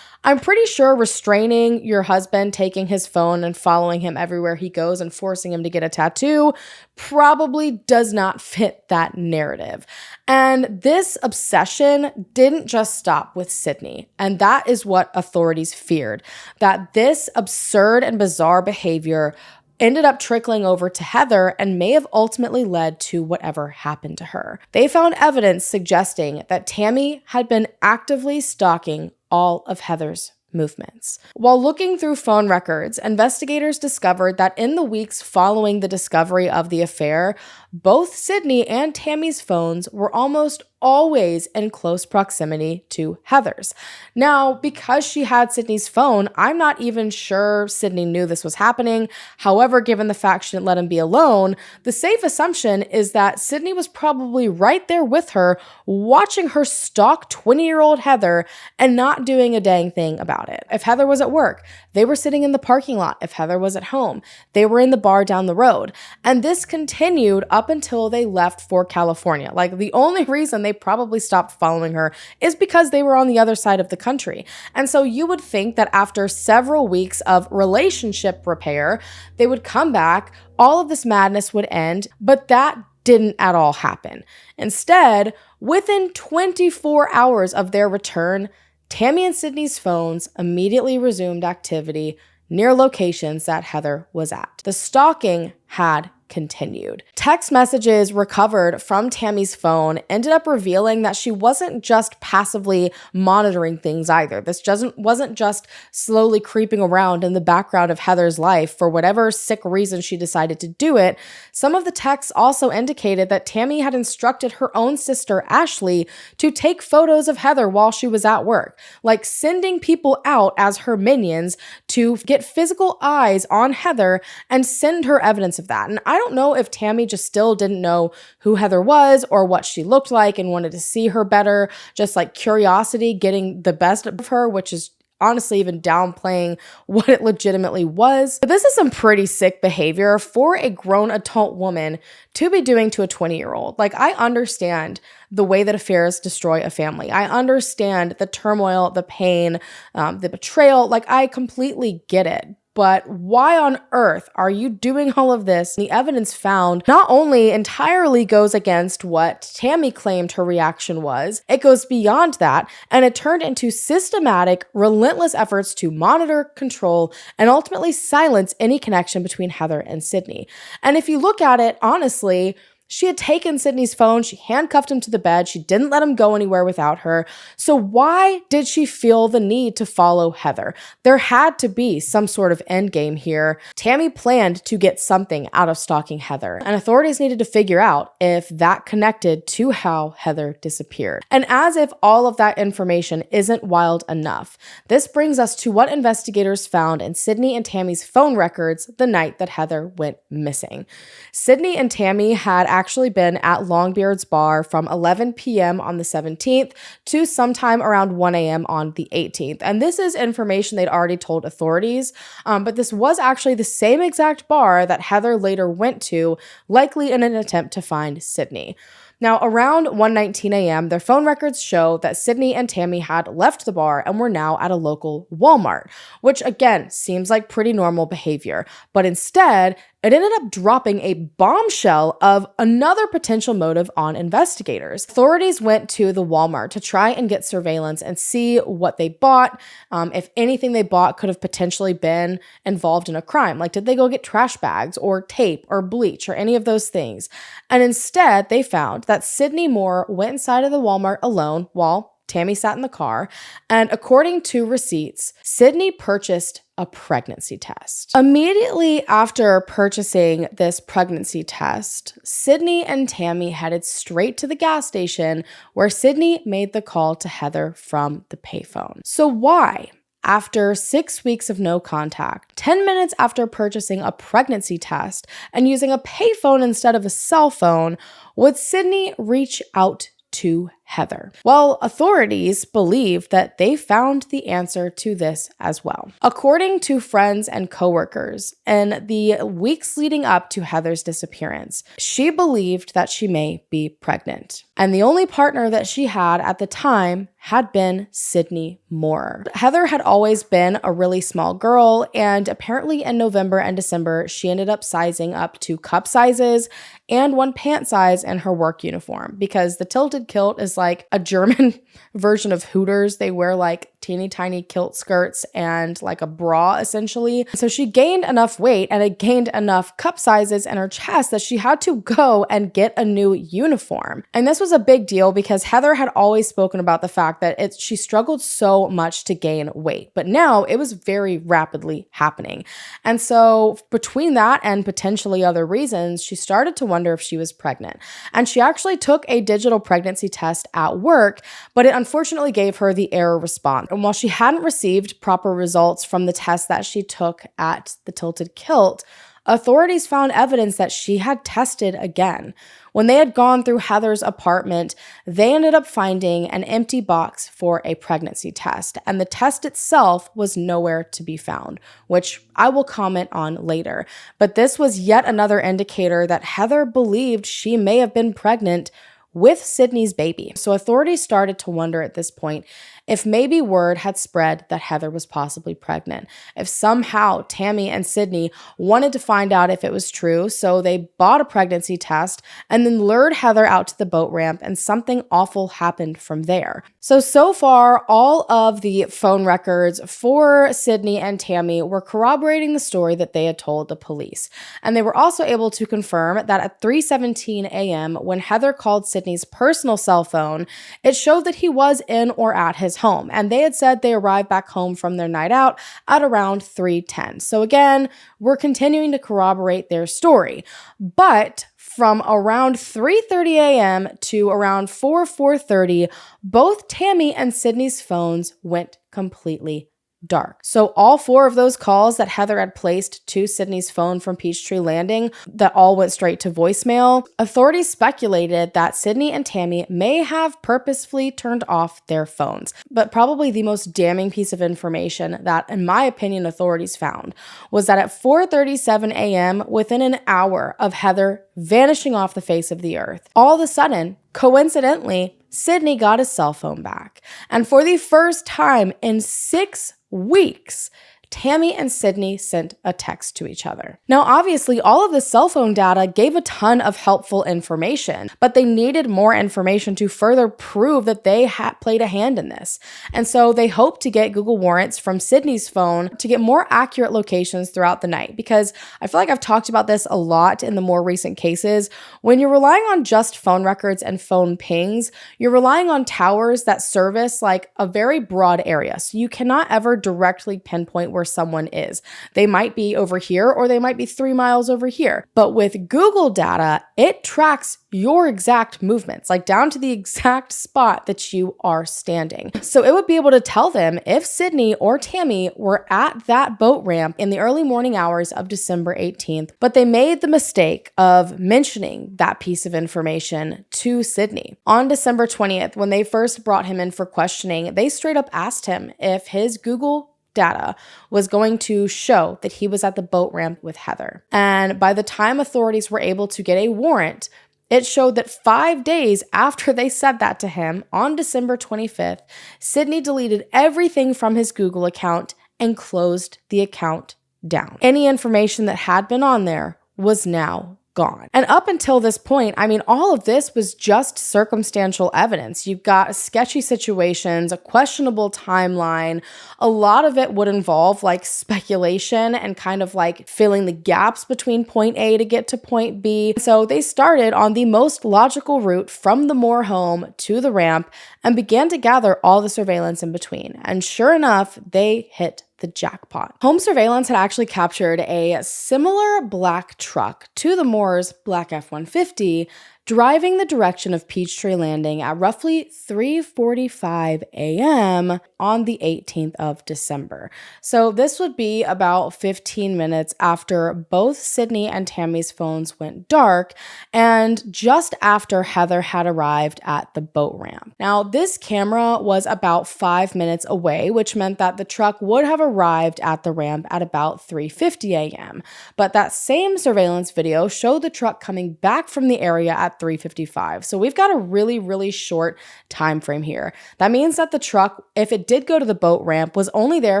I'm pretty sure restraining your husband, taking his phone and following him everywhere he goes and forcing him to get a tattoo probably does not fit that narrative. And this obsession didn't just stop with Sydney. And that is what authorities feared, that this absurd and bizarre behavior ended up trickling over to Heather and may have ultimately led to whatever happened to her. They found evidence suggesting that Tammy had been actively stalking all of Heather's movements. While looking through phone records, investigators discovered that in the weeks following the discovery of the affair, both Sydney and Tammy's phones were almost always in close proximity to Heather's. Now, because she had Sydney's phone, I'm not even sure Sydney knew this was happening. However, given the fact she didn't let him be alone, the safe assumption is that Sydney was probably right there with her, watching her stalk 20-year-old Heather and not doing a dang thing about it. If Heather was at work, they were sitting in the parking lot. If Heather was at home, they were in the bar down the road. And this continued up until they left for California. Like, the only reason they they probably stopped following her is because they were on the other side of the country. And so you would think that after several weeks of relationship repair, they would come back, all of this madness would end, but that didn't at all happen. Instead, within 24 hours of their return, Tammy and Sydney's phones immediately resumed activity near locations that Heather was at. The stalking had continued. Text messages recovered from Tammy's phone ended up revealing that she wasn't just passively monitoring things either. This wasn't just slowly creeping around in the background of Heather's life for whatever sick reason she decided to do it. Some of the texts also indicated that Tammy had instructed her own sister, Ashley, to take photos of Heather while she was at work, like sending people out as her minions to get physical eyes on Heather and send her evidence of that. And I don't know if Tammy just still didn't know who Heather was or what she looked like and wanted to see her better, just like curiosity getting the best of her, which is honestly even downplaying what it legitimately was. But this is some pretty sick behavior for a grown adult woman to be doing to a 20-year-old. Like, I understand the way that affairs destroy a family. I understand the turmoil, the pain, the betrayal. Like, I completely get it. But why on earth are you doing all of this? The evidence found not only entirely goes against what Tammy claimed her reaction was, it goes beyond that, and it turned into systematic, relentless efforts to monitor, control, and ultimately silence any connection between Heather and Sydney. And if you look at it honestly, she had taken Sydney's phone, she handcuffed him to the bed, she didn't let him go anywhere without her. So why did she feel the need to follow Heather? There had to be some sort of end game here. Tammy planned to get something out of stalking Heather, and authorities needed to figure out if that connected to how Heather disappeared. And as if all of that information isn't wild enough, this brings us to what investigators found in Sydney and Tammy's phone records the night that Heather went missing. Sydney and Tammy had actually been at Longbeard's bar from 11 p.m. on the 17th to sometime around 1 a.m. on the 18th. And this is information they'd already told authorities, but this was actually the same exact bar that Heather later went to, likely in an attempt to find Sydney. Now, around 1:19 a.m., their phone records show that Sydney and Tammy had left the bar and were now at a local Walmart, which again seems like pretty normal behavior. But instead, it ended up dropping a bombshell of another potential motive on investigators. Authorities went to the Walmart to try and get surveillance and see what they bought, if anything they bought could have potentially been involved in a crime. Like, did they go get trash bags or tape or bleach or any of those things? And instead, they found that Sydney Moore went inside of the Walmart alone while Tammy sat in the car, and according to receipts, Sydney purchased a pregnancy test. Immediately after purchasing this pregnancy test, Sydney and Tammy headed straight to the gas station where Sydney made the call to Heather from the payphone. So why? After 6 weeks of no contact, 10 minutes after purchasing a pregnancy test and using a payphone instead of a cell phone, would Sydney reach out to Heather? Well, authorities believe that they found the answer to this as well. According to friends and coworkers, in the weeks leading up to Heather's disappearance, she believed that she may be pregnant. And the only partner that she had at the time had been Sydney Moore. Heather had always been a really small girl, and apparently in November and December, she ended up sizing up 2 cup sizes and 1 pant size in her work uniform, because the tilted kilt is like a German version of Hooters. They wear like teeny tiny kilt skirts and like a bra essentially. So she gained enough weight and it gained enough cup sizes in her chest that she had to go and get a new uniform. And this was a big deal because Heather had always spoken about the fact that she struggled so much to gain weight, but now it was very rapidly happening. And so between that and potentially other reasons, she started to wonder if she was pregnant. And she actually took a digital pregnancy test at work, but it unfortunately gave her the error response. And while she hadn't received proper results from the test that she took at the Tilted Kilt, authorities found evidence that she had tested again. When they had gone through Heather's apartment, they ended up finding an empty box for a pregnancy test, and the test itself was nowhere to be found, which I will comment on later. But this was yet another indicator that Heather believed she may have been pregnant with Sydney's baby. So authorities started to wonder at this point if maybe word had spread that Heather was possibly pregnant, if somehow Tammy and Sydney wanted to find out if it was true, so they bought a pregnancy test and then lured Heather out to the boat ramp, and something awful happened from there. So far, all of the phone records for Sydney and Tammy were corroborating the story that they had told the police. And they were also able to confirm that at 3:17 a.m., when Heather called Sydney's personal cell phone, it showed that he was in or at his home. And they had said they arrived back home from their night out at around 3:10. So again, we're continuing to corroborate their story. But from around 3:30 a.m. to around 4:30, both Tammy and Sydney's phones went completely dark. So all 4 of those calls that Heather had placed to Sydney's phone from Peachtree Landing that all went straight to voicemail, authorities speculated that Sydney and Tammy may have purposefully turned off their phones. But probably the most damning piece of information that, in my opinion, authorities found was that at 4:37 a.m., within an hour of Heather vanishing off the face of the earth, all of a sudden, coincidentally, Sydney got his cell phone back. And for the first time in 6 weeks, Tammy and Sydney sent a text to each other. Now, obviously, all of the cell phone data gave a ton of helpful information, but they needed more information to further prove that they had played a hand in this. And so they hoped to get Google warrants from Sydney's phone to get more accurate locations throughout the night, because I feel like I've talked about this a lot in the more recent cases. When you're relying on just phone records and phone pings, you're relying on towers that service like a very broad area. So you cannot ever directly pinpoint where someone is. They might be over here or they might be 3 miles over here. But with Google data, it tracks your exact movements, like down to the exact spot that you are standing. So it would be able to tell them if Sydney or Tammy were at that boat ramp in the early morning hours of December 18th, but they made the mistake of mentioning that piece of information to Sydney. On December 20th, when they first brought him in for questioning, they straight up asked him if his Google data was going to show that he was at the boat ramp with Heather. And by the time authorities were able to get a warrant, it showed that 5 days after they said that to him, on December 25th, Sydney deleted everything from his Google account and closed the account down. Any information that had been on there was now gone. And up until this point, I mean, all of this was just circumstantial evidence. You've got sketchy situations, a questionable timeline. A lot of it would involve like speculation and kind of like filling the gaps between point A to get to point B. So they started on the most logical route from the Moore home to the ramp and began to gather all the surveillance in between. And sure enough, they hit the jackpot. Home surveillance had actually captured a similar black truck to the Moore's black F-150 driving the direction of Peachtree Landing at roughly 3:45 a.m. on the 18th of December. So this would be about 15 minutes after both Sydney and Tammy's phones went dark and just after Heather had arrived at the boat ramp. Now, this camera was about 5 minutes away, which meant that the truck would have arrived at the ramp at about 3:50 a.m. But that same surveillance video showed the truck coming back from the area at 3:55. So we've got a really short time frame here. That means that the truck, if it did go to the boat ramp, was only there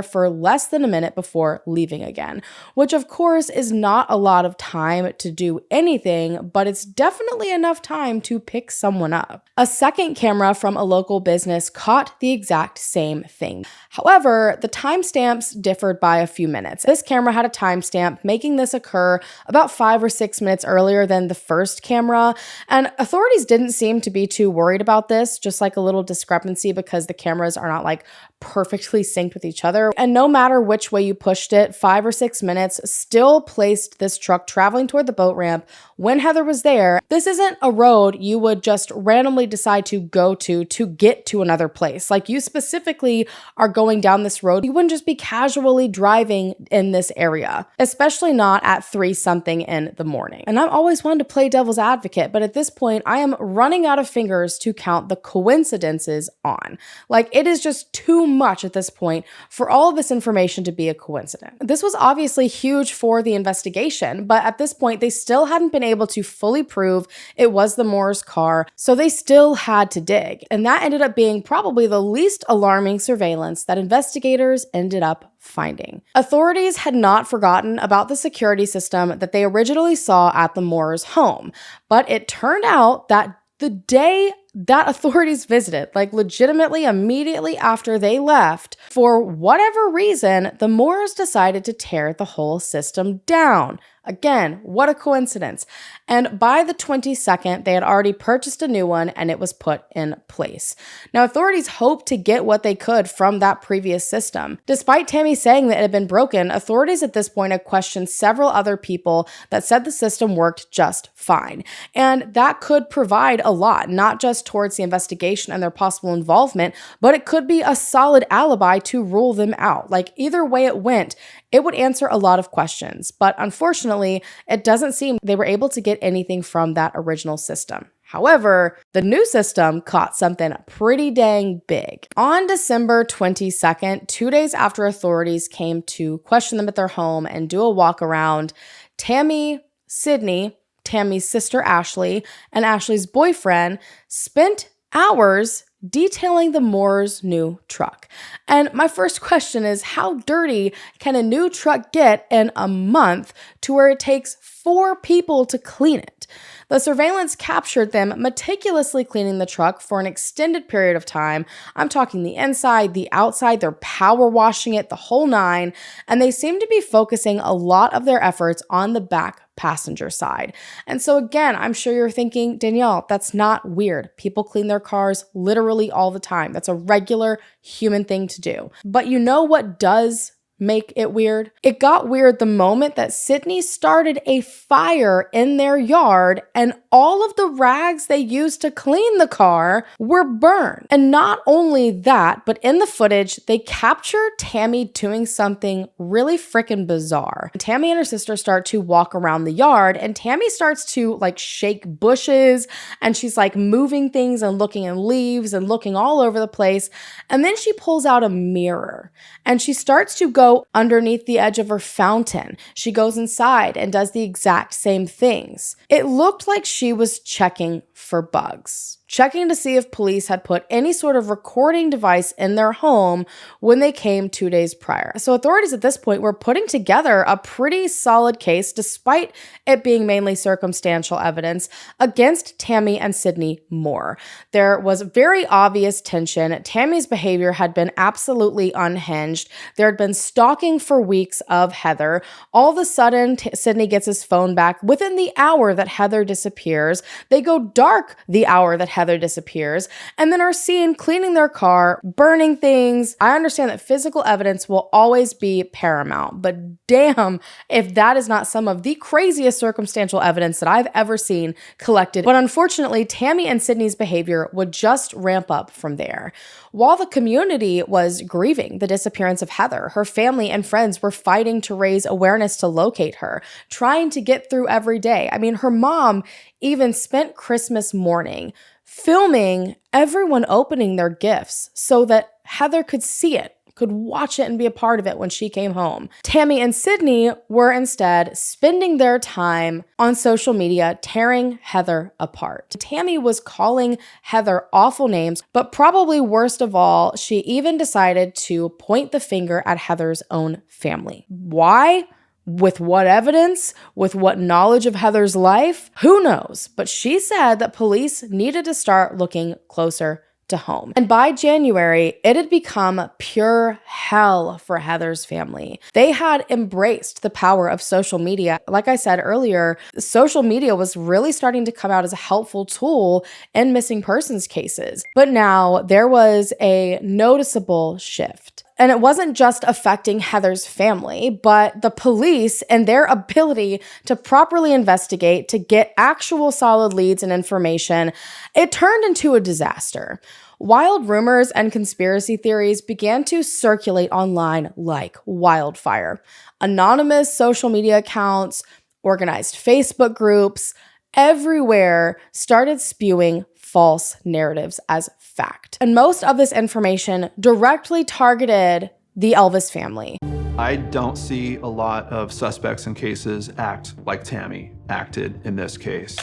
for less than a minute before leaving again, which of course is not a lot of time to do anything, but it's definitely enough time to pick someone up. A second camera from a local business caught the exact same thing. However, the timestamps differed by a few minutes. This camera had a timestamp making this occur about 5 or 6 minutes earlier than the first camera. And authorities didn't seem to be too worried about this, just like a little discrepancy because the cameras are not like perfectly synced with each other. And no matter which way you pushed it, 5 or 6 minutes still placed this truck traveling toward the boat ramp when Heather was there. This isn't a road you would just randomly decide to go to get to another place. Like you specifically are going down this road. You wouldn't just be casually driving in this area, especially not at 3-something in the morning. And I've always wanted to play devil's advocate, but at this point I am running out of fingers to count the coincidences on. Like it is just too much at this point for all of this information to be a coincidence. This was obviously huge for the investigation, but at this point, they still hadn't been able to fully prove it was the Moore's car, so they still had to dig. And that ended up being probably the least alarming surveillance that investigators ended up finding. Authorities had not forgotten about the security system that they originally saw at the Moore's home, but it turned out that the day that authorities visited, like legitimately immediately after they left, for whatever reason, the Moores decided to tear the whole system down. Again, what a coincidence. And by the 22nd, they had already purchased a new one and it was put in place. Now, authorities hoped to get what they could from that previous system. Despite Tammy saying that it had been broken, authorities at this point had questioned several other people that said the system worked just fine. And that could provide a lot, not just towards the investigation and their possible involvement, but it could be a solid alibi to rule them out. Like either way it went, it would answer a lot of questions. But unfortunately, it doesn't seem they were able to get anything from that original system. However, the new system caught something pretty dang big. On December 22nd, 2 days after authorities came to question them at their home and do a walk around, Tammy, Sydney, Tammy's sister Ashley, and Ashley's boyfriend spent hours detailing the Moore's new truck. And my first question is, how dirty can a new truck get in a month to where it takes 4 people to clean it? The surveillance captured them meticulously cleaning the truck for an extended period of time. I'm talking the inside, the outside, they're power washing it, the whole nine, and they seem to be focusing a lot of their efforts on the back passenger side. And so again, I'm sure you're thinking, Danielle, that's not weird. People clean their cars literally all the time. That's a regular human thing to do. But you know what does make it weird? It got weird the moment that Sydney started a fire in their yard and all of the rags they used to clean the car were burned. And not only that, but in the footage, they captured Tammy doing something really freaking bizarre. Tammy and her sister start to walk around the yard and Tammy starts to like shake bushes and she's like moving things and looking in leaves and looking all over the place. And then she pulls out a mirror and she starts to go underneath the edge of her fountain. She goes inside and does the exact same things. It looked like she was checking for bugs, checking to see if police had put any sort of recording device in their home when they came 2 days prior. So authorities at this point were putting together a pretty solid case, despite it being mainly circumstantial evidence, against Tammy and Sydney Moore. There was very obvious tension. Tammy's behavior had been absolutely unhinged. There had been stalking for weeks of Heather. All of a sudden, Sydney gets his phone back within the hour that Heather disappears. They go dark the hour that Heather disappears, and then are seen cleaning their car, burning things. I understand that physical evidence will always be paramount, but damn if that is not some of the craziest circumstantial evidence that I've ever seen collected. But unfortunately, Tammy and Sydney's behavior would just ramp up from there. While the community was grieving the disappearance of Heather, her family and friends were fighting to raise awareness to locate her, trying to get through every day. I mean, her mom even spent Christmas morning filming everyone opening their gifts so that Heather could see it, could watch it and be a part of it when she came home. Tammy and Sydney were instead spending their time on social media tearing Heather apart. Tammy was calling Heather awful names, but probably worst of all, she even decided to point the finger at Heather's own family. Why? With what evidence? With what knowledge of Heather's life? Who knows? But she said that police needed to start looking closer to home. And by January, it had become pure hell for Heather's family. They had embraced the power of social media. Like I said earlier, social media was really starting to come out as a helpful tool in missing persons cases. But now there was a noticeable shift. And it wasn't just affecting Heather's family, but the police and their ability to properly investigate, to get actual solid leads and information. It turned into a disaster. Wild rumors and conspiracy theories began to circulate online like wildfire. Anonymous social media accounts, organized Facebook groups, everywhere started spewing false narratives as fact. And most of this information directly targeted the Elvis family. I don't see a lot of suspects in cases act like Tammy acted in this case.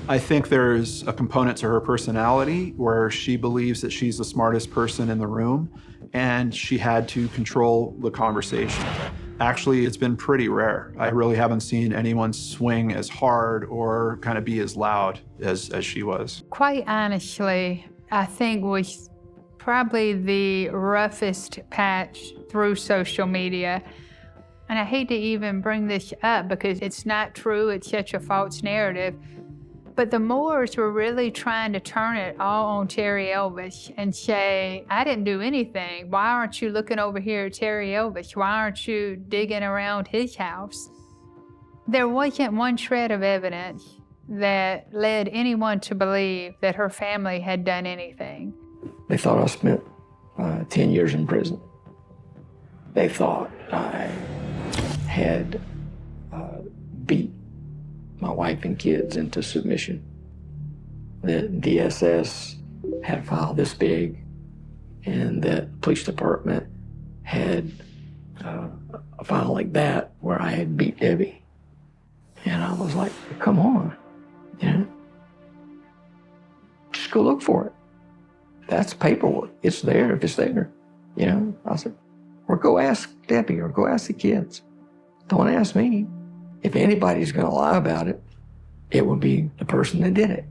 I think there's a component to her personality where she believes that she's the smartest person in the room, and she had to control the conversation. Actually, it's been pretty rare. I really haven't seen anyone swing as hard or kind of be as loud as she was. Quite honestly, I think was probably the roughest patch through social media. And I hate to even bring this up because it's not true, it's such a false narrative. But the Moores were really trying to turn it all on Terry Elvis and say, I didn't do anything. Why aren't you looking over here at Terry Elvis? Why aren't you digging around his house? There wasn't one shred of evidence that led anyone to believe that her family had done anything. They thought I spent 10 years in prison. They thought I had beat my wife and kids into submission. The DSS had a file this big, and the police department had a file like that where I had beat Debbie. And I was like, come on, you know? Just go look for it. That's paperwork. It's there if it's there, you know? I said, or go ask Debbie or go ask the kids. Don't ask me. If anybody's gonna lie about it, it would be the person that did it.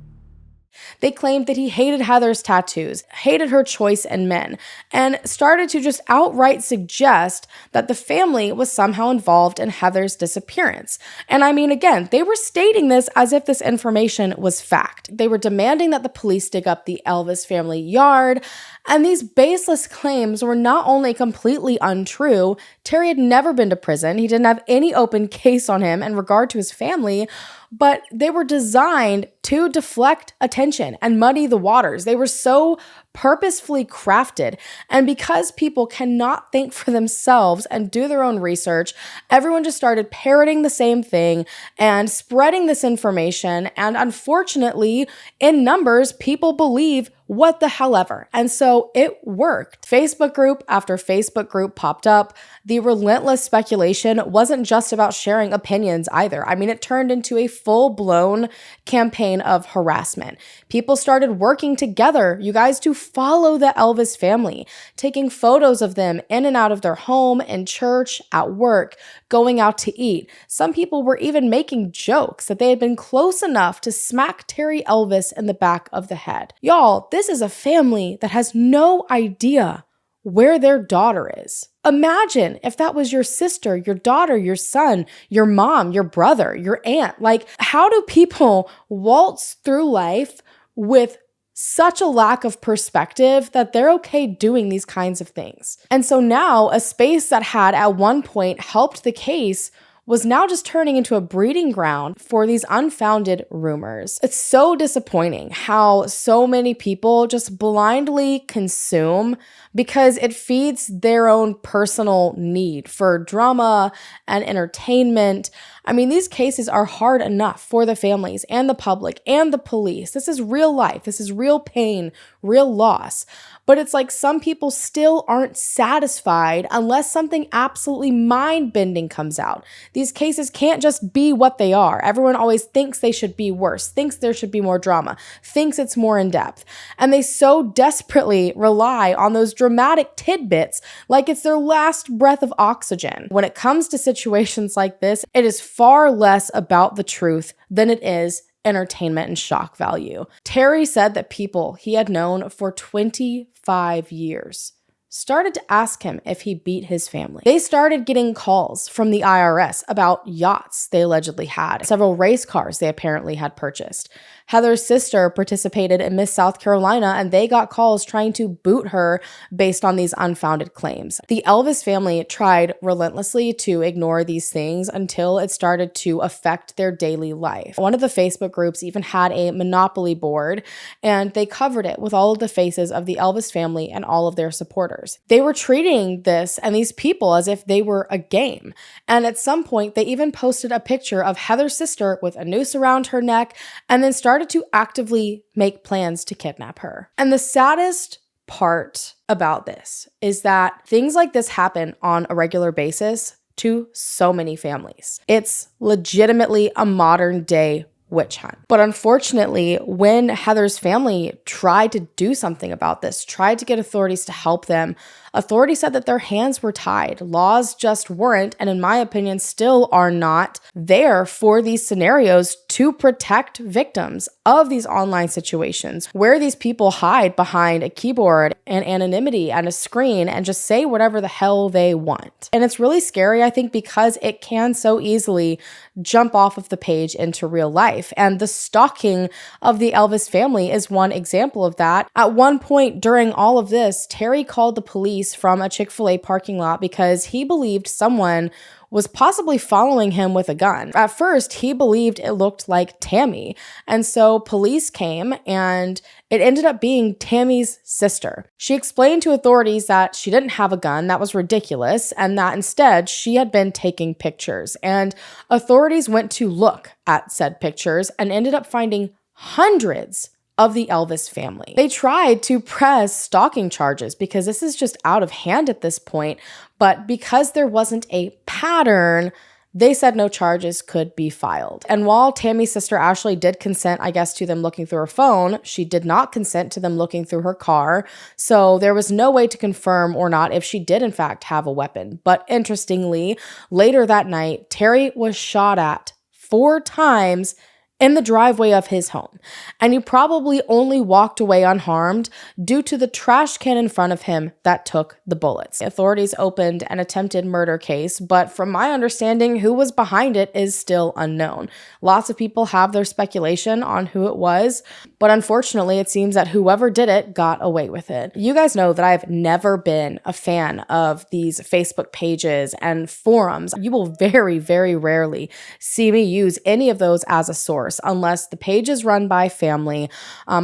They claimed that he hated Heather's tattoos, hated her choice in men, and started to just outright suggest that the family was somehow involved in Heather's disappearance. And I mean, again, they were stating this as if this information was fact. They were demanding that the police dig up the Elvis family yard, and these baseless claims were not only completely untrue, Terry had never been to prison, he didn't have any open case on him in regard to his family, but they were designed to deflect attention and muddy the waters. They were so purposefully crafted. And because people cannot think for themselves and do their own research, everyone just started parroting the same thing and spreading this information. And unfortunately, in numbers, people believe what the hell ever. And so it worked. Facebook group after Facebook group popped up. The relentless speculation wasn't just about sharing opinions either. I mean, it turned into a full-blown campaign of harassment. People started working together, you guys, to follow the Elvis family, taking photos of them in and out of their home, in church, at work, going out to eat. Some people were even making jokes that they had been close enough to smack Terry Elvis in the back of the head. Y'all, this is a family that has no idea where their daughter is. Imagine if that was your sister, your daughter, your son, your mom, your brother, your aunt. Like, how do people waltz through life with such a lack of perspective that they're okay doing these kinds of things? And so now a space that had at one point helped the case was now just turning into a breeding ground for these unfounded rumors. It's so disappointing how so many people just blindly consume because it feeds their own personal need for drama and entertainment. I mean, these cases are hard enough for the families and the public and the police. This is real life. This is real pain, real loss. But it's like some people still aren't satisfied unless something absolutely mind-bending comes out. These cases can't just be what they are. Everyone always thinks they should be worse, thinks there should be more drama, thinks it's more in-depth. And they so desperately rely on those dramatic tidbits like it's their last breath of oxygen. When it comes to situations like this, it is far less about the truth than it is entertainment and shock value. Terry said that people he had known for 25 years started to ask him if he beat his family. They started getting calls from the IRS about yachts they allegedly had, several race cars they apparently had purchased. Heather's sister participated in Miss South Carolina, and they got calls trying to boot her based on these unfounded claims. The Elvis family tried relentlessly to ignore these things until it started to affect their daily life. One of the Facebook groups even had a Monopoly board, and they covered it with all of the faces of the Elvis family and all of their supporters. They were treating this and these people as if they were a game. And at some point, they even posted a picture of Heather's sister with a noose around her neck and then started started to actively make plans to kidnap her. And the saddest part about this is that things like this happen on a regular basis to so many families. It's legitimately a modern day witch hunt. But unfortunately, when Heather's family tried to do something about this, tried to get authorities to help them, authorities said that their hands were tied. Laws just weren't, and in my opinion, still are not there for these scenarios to protect victims of these online situations where these people hide behind a keyboard and anonymity and a screen and just say whatever the hell they want. And it's really scary, I think, because it can so easily jump off of the page into real life. And the stalking of the Elvis family is one example of that. At one point during all of this, Terry called the police from a Chick-fil-A parking lot because he believed someone was possibly following him with a gun. At first, he believed it looked like Tammy. And so police came and it ended up being Tammy's sister. She explained to authorities that she didn't have a gun, that was ridiculous, and that instead she had been taking pictures. And authorities went to look at said pictures and ended up finding hundreds of the Elvis family. They tried to press stalking charges because this is just out of hand at this point, but because there wasn't a pattern, they said no charges could be filed. And while Tammy's sister Ashley did consent, I guess, to them looking through her phone, she did not consent to them looking through her car. So there was no way to confirm or not if she did in fact have a weapon. But interestingly, later that night, Terry was shot at 4 times in the driveway of his home. And he probably only walked away unharmed due to the trash can in front of him that took the bullets. Authorities opened an attempted murder case, but from my understanding, who was behind it is still unknown. Lots of people have their speculation on who it was, but unfortunately, it seems that whoever did it got away with it. You guys know that I've never been a fan of these Facebook pages and forums. You will very, very rarely see me use any of those as a source unless the page is run by family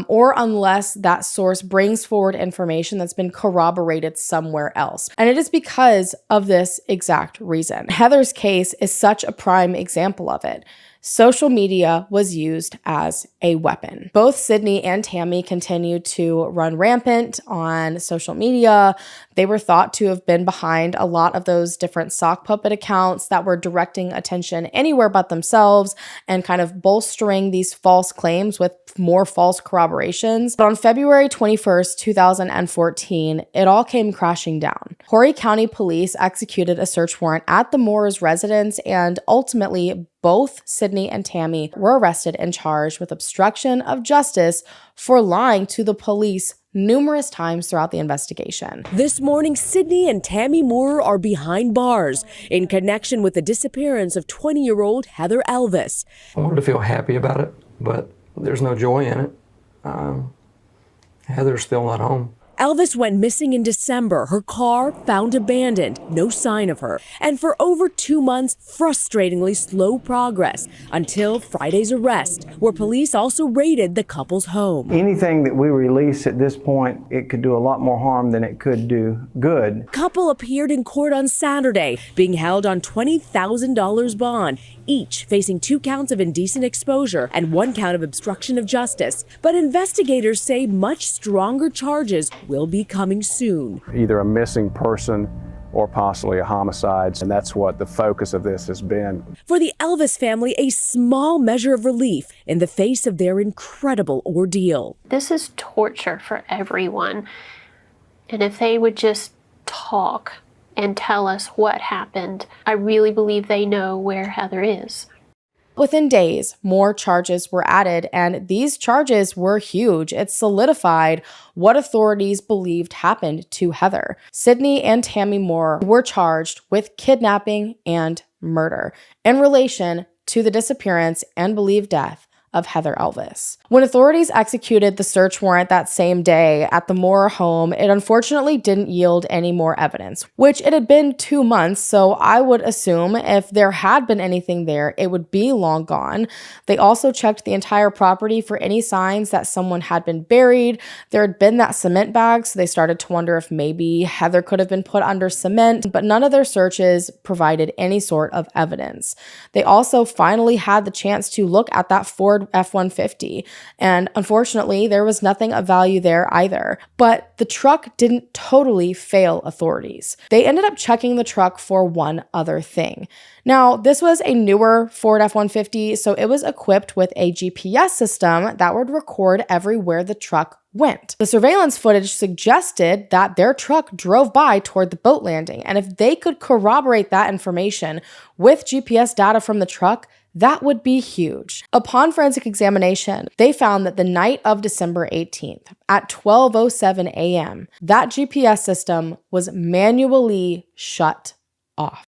or unless that source brings forward information that's been corroborated somewhere else. And it is because of this exact reason. Heather's case is such a prime example of it. Social media was used as a weapon. Both Sydney and Tammy continued to run rampant on social media. They were thought to have been behind a lot of those different sock puppet accounts that were directing attention anywhere but themselves and kind of bolstering these false claims with more false corroborations. But on February 21st, 2014, it all came crashing down. Horry County Police executed a search warrant at the Moore's residence, and ultimately both Sydney and Tammy were arrested and charged with obstruction of justice for lying to the police numerous times throughout the investigation. This morning, Sydney and Tammy Moore are behind bars in connection with the disappearance of 20-year-old Heather Elvis. I wanted to feel happy about it, but there's no joy in it. Heather's still not home. Elvis went missing in December. Her car found abandoned, no sign of her. And for over 2 months, frustratingly slow progress until Friday's arrest, where police also raided the couple's home. Anything that we release at this point, it could do a lot more harm than it could do good. Couple appeared in court on Saturday, being held on $20,000 bond, each facing 2 counts of indecent exposure and 1 count of obstruction of justice. But investigators say much stronger charges will be coming soon. Either a missing person or possibly a homicide, and that's what the focus of this has been. For the Elvis family, a small measure of relief in the face of their incredible ordeal. This is torture for everyone. And if they would just talk and tell us what happened, I really believe they know where Heather is. Within days, more charges were added, and these charges were huge. It solidified what authorities believed happened to Heather. Sydney and Tammy Moore were charged with kidnapping and murder in relation to the disappearance and believed death of Heather Elvis. When authorities executed the search warrant that same day at the Moore home, it unfortunately didn't yield any more evidence, which it had been 2 months, so I would assume if there had been anything there, it would be long gone. They also checked the entire property for any signs that someone had been buried. There had been that cement bag, so they started to wonder if maybe Heather could have been put under cement, but none of their searches provided any sort of evidence. They also finally had the chance to look at that 4 Ford F-150. And unfortunately, there was nothing of value there either. But the truck didn't totally fail authorities. They ended up checking the truck for one other thing. Now, this was a newer Ford F-150, so it was equipped with a GPS system that would record everywhere the truck went. The surveillance footage suggested that their truck drove by toward the boat landing, and if they could corroborate that information with GPS data from the truck, that would be huge. Upon forensic examination, they found that the night of December 18th at 12:07 a.m., that GPS system was manually shut off.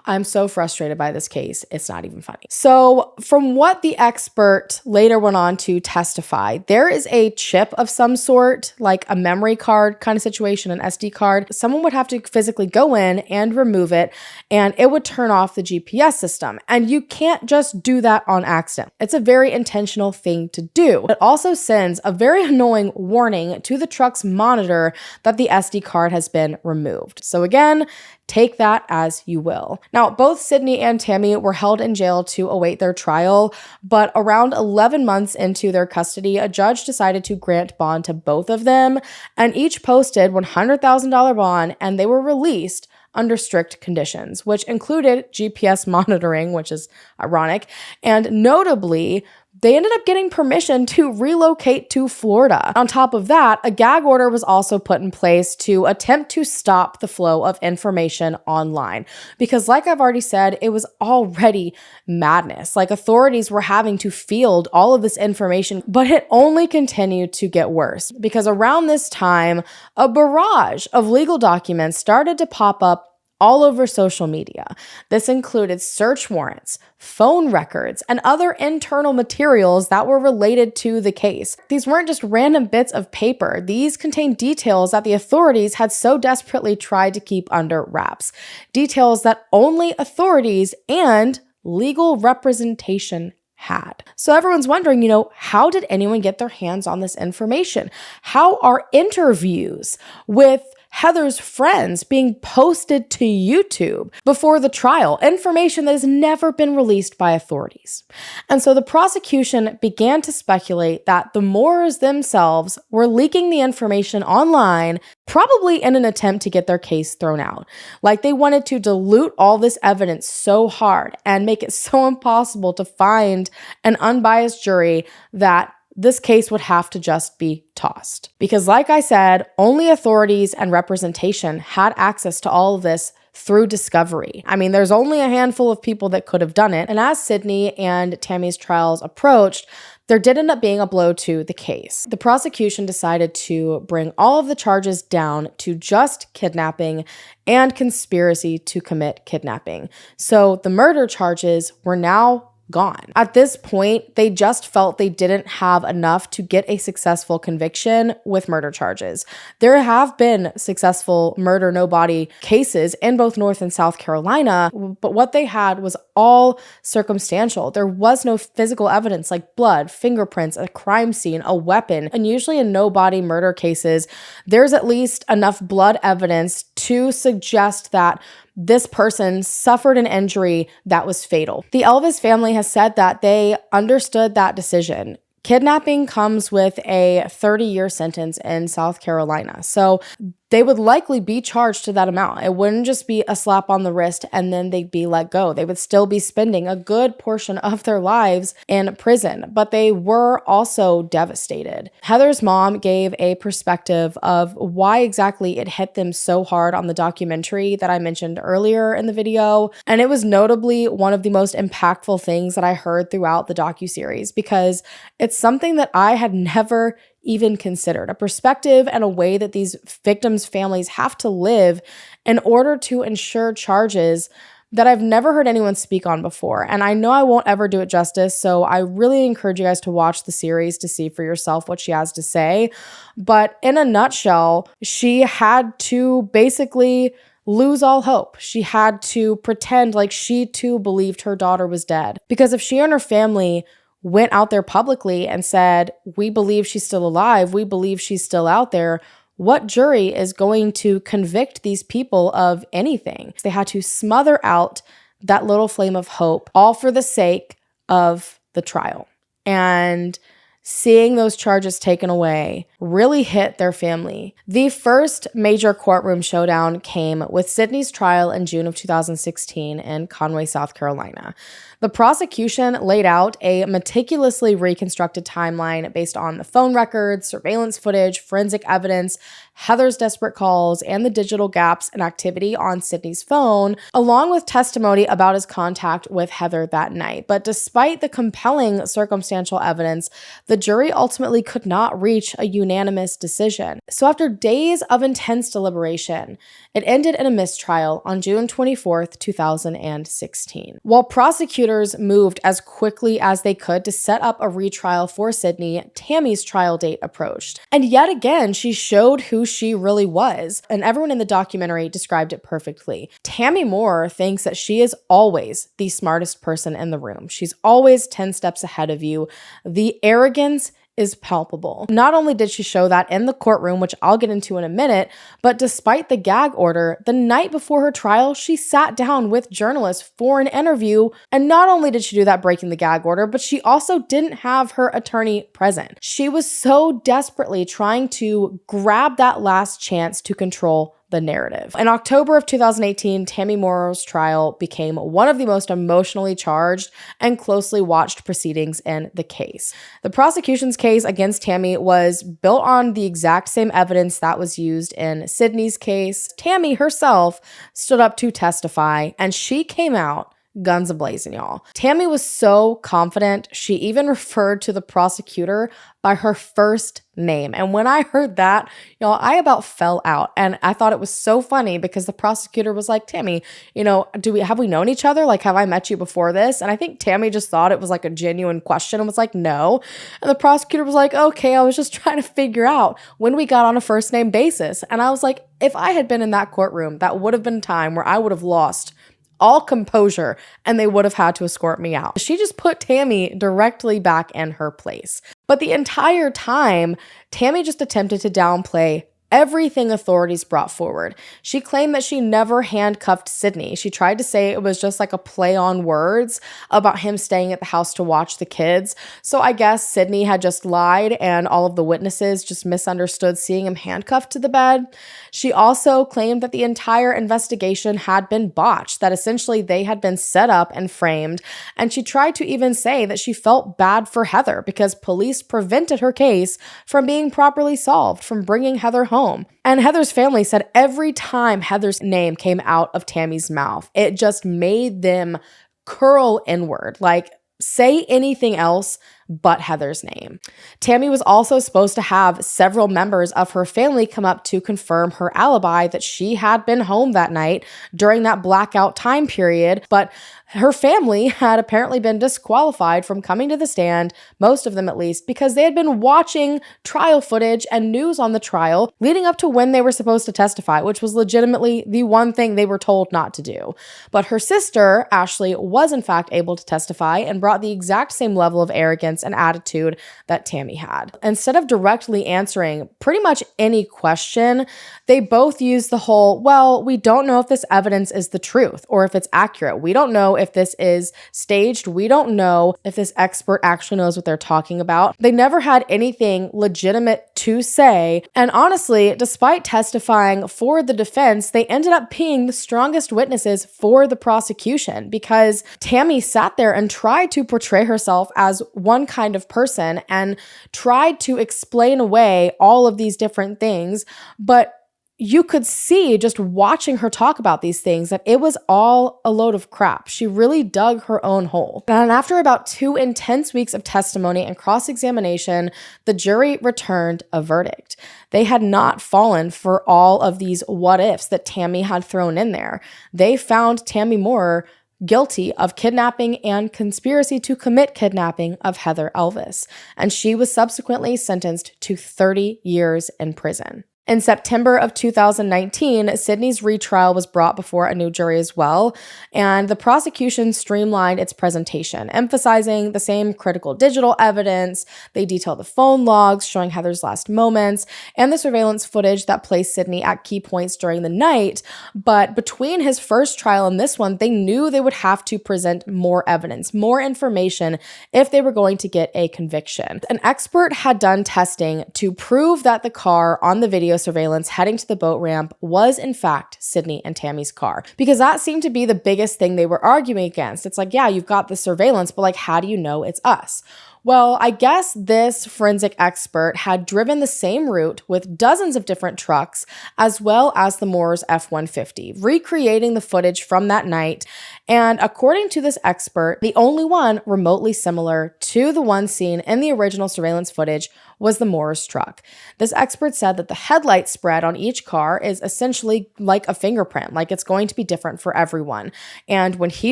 I'm so frustrated by this case, it's not even funny. So from what the expert later went on to testify, there is a chip of some sort, like a memory card kind of situation, an SD card. Someone would have to physically go in and remove it, and it would turn off the GPS system. And you can't just do that on accident. It's a very intentional thing to do. It also sends a very annoying warning to the truck's monitor that the SD card has been removed. So again, take that as you will. Now, both Sydney and Tammy were held in jail to await their trial, but around 11 months into their custody, a judge decided to grant bond to both of them, and each posted $100,000 bond, and they were released under strict conditions, which included GPS monitoring, which is ironic, and notably, they ended up getting permission to relocate to Florida. On top of that, a gag order was also put in place to attempt to stop the flow of information online. Because like I've already said, it was already madness. Like authorities were having to field all of this information, but it only continued to get worse. Because around this time, a barrage of legal documents started to pop up all over social media. This included search warrants, phone records, and other internal materials that were related to the case. These weren't just random bits of paper. These contained details that the authorities had so desperately tried to keep under wraps. Details that only authorities and legal representation had. So everyone's wondering, how did anyone get their hands on this information? How are interviews with Heather's friends being posted to YouTube before the trial, information that has never been released by authorities? And so the prosecution began to speculate that the Moores themselves were leaking the information online, probably in an attempt to get their case thrown out. Like they wanted to dilute all this evidence so hard and make it so impossible to find an unbiased jury that this case would have to just be tossed. Because like I said, only authorities and representation had access to all of this through discovery. I mean, there's only a handful of people that could have done it. And as Sydney and Tammy's trials approached, there did end up being a blow to the case. The prosecution decided to bring all of the charges down to just kidnapping and conspiracy to commit kidnapping. So the murder charges were now gone. At this point, they just felt they didn't have enough to get a successful conviction with murder charges. There have been successful murder no body cases in both North and South Carolina, but what they had was all circumstantial. There was no physical evidence like blood, fingerprints, a crime scene, a weapon. And usually in no body murder cases, there's at least enough blood evidence to suggest that this person suffered an injury that was fatal. The Elvis family has said that they understood that decision. Kidnapping comes with a 30-year sentence in South Carolina. So they would likely be charged to that amount. It wouldn't just be a slap on the wrist and then they'd be let go. They would still be spending a good portion of their lives in prison, but they were also devastated. Heather's mom gave a perspective of why exactly it hit them so hard on the documentary that I mentioned earlier in the video. And it was notably one of the most impactful things that I heard throughout the docuseries because it's something that I had never even considered, a perspective and a way that these victims' families have to live in order to ensure charges that I've never heard anyone speak on before. And I know I won't ever do it justice, so I really encourage you guys to watch the series to see for yourself what she has to say. But in a nutshell, she had to basically lose all hope. She had to pretend like she too believed her daughter was dead. Because if she and her family went out there publicly and said, we believe she's still alive, we believe she's still out there, what jury is going to convict these people of anything? They had to smother out that little flame of hope, all for the sake of the trial. and seeing those charges taken away really hit their family. The first major courtroom showdown came with Sydney's trial in June of 2016 in Conway, South Carolina. The prosecution laid out a meticulously reconstructed timeline based on the phone records, surveillance footage, forensic evidence, Heather's desperate calls, and the digital gaps in activity on Sydney's phone, along with testimony about his contact with Heather that night. But despite the compelling circumstantial evidence, the jury ultimately could not reach a unanimous decision. So after days of intense deliberation, it ended in a mistrial on June 24th, 2016. While prosecutors moved as quickly as they could to set up a retrial for Sydney, Tammy's trial date approached. And yet again, she showed who she really was, and everyone in the documentary described it perfectly. Tammy Moore thinks that she is always the smartest person in the room. She's always 10 steps ahead of you. The arrogance is palpable. Not only did she show that in the courtroom, which I'll get into in a minute, but despite the gag order, the night before her trial, she sat down with journalists for an interview. And not only did she do that breaking the gag order, but she also didn't have her attorney present. She was so desperately trying to grab that last chance to control the narrative. In October of 2018, Tammy Moore's trial became one of the most emotionally charged and closely watched proceedings in the case. The prosecution's case against Tammy was built on the exact same evidence that was used in Sydney's case. Tammy herself stood up to testify, and she came out guns a-blazing, y'all. Tammy was so confident, she even referred to the prosecutor by her first name. And when I heard that, y'all, I about fell out. And I thought it was so funny because the prosecutor was like, Tammy, have we known each other? Like, have I met you before this? And I think Tammy just thought it was like a genuine question and was like, no. And the prosecutor was like, okay, I was just trying to figure out when we got on a first name basis. And I was like, if I had been in that courtroom, that would have been a time where I would have lost all composure and they would have had to escort me out. She just put Tammy directly back in her place. But the entire time, Tammy just attempted to downplay everything authorities brought forward. She claimed that she never handcuffed Sydney. She tried to say it was just like a play on words about him staying at the house to watch the kids. So I guess Sydney had just lied and all of the witnesses just misunderstood seeing him handcuffed to the bed. She also claimed that the entire investigation had been botched, that essentially they had been set up and framed. And she tried to even say that she felt bad for Heather because police prevented her case from being properly solved, from bringing Heather home. And Heather's family said every time Heather's name came out of Tammy's mouth, it just made them curl inward, like say anything else but Heather's name. Tammy was also supposed to have several members of her family come up to confirm her alibi that she had been home that night during that blackout time period, but her family had apparently been disqualified from coming to the stand, most of them at least, because they had been watching trial footage and news on the trial leading up to when they were supposed to testify, which was legitimately the one thing they were told not to do. But her sister, Ashley, was in fact able to testify and brought the exact same level of arrogance and attitude that Tammy had. Instead of directly answering pretty much any question, they both used the whole, well, we don't know if this evidence is the truth or if it's accurate. We don't know if this is staged. We don't know if this expert actually knows what they're talking about. They never had anything legitimate to say. And honestly, despite testifying for the defense, they ended up being the strongest witnesses for the prosecution because Tammy sat there and tried to portray herself as one kind of person and tried to explain away all of these different things. But you could see just watching her talk about these things that it was all a load of crap. She really dug her own hole. And after about 2 intense weeks of testimony and cross-examination, the jury returned a verdict. They had not fallen for all of these what-ifs that Tammy had thrown in there. They found Tammy Moore guilty of kidnapping and conspiracy to commit kidnapping of Heather Elvis, and she was subsequently sentenced to 30 years in prison. In September of 2019, Sydney's retrial was brought before a new jury as well, and the prosecution streamlined its presentation, emphasizing the same critical digital evidence. They detailed the phone logs showing Heather's last moments and the surveillance footage that placed Sydney at key points during the night. But between his first trial and this one, they knew they would have to present more evidence, more information if they were going to get a conviction. An expert had done testing to prove that the car on the video surveillance heading to the boat ramp was in fact Sydney and Tammy's car, because that seemed to be the biggest thing they were arguing against. It's like, yeah, you've got the surveillance, but like, how do you know it's us? Well, I guess this forensic expert had driven the same route with dozens of different trucks, as well as the Moore's F-150, recreating the footage from that night. And according to this expert, the only one remotely similar to the one seen in the original surveillance footage was the Moore's truck. This expert said that the headlight spread on each car is essentially like a fingerprint, like it's going to be different for everyone. And when he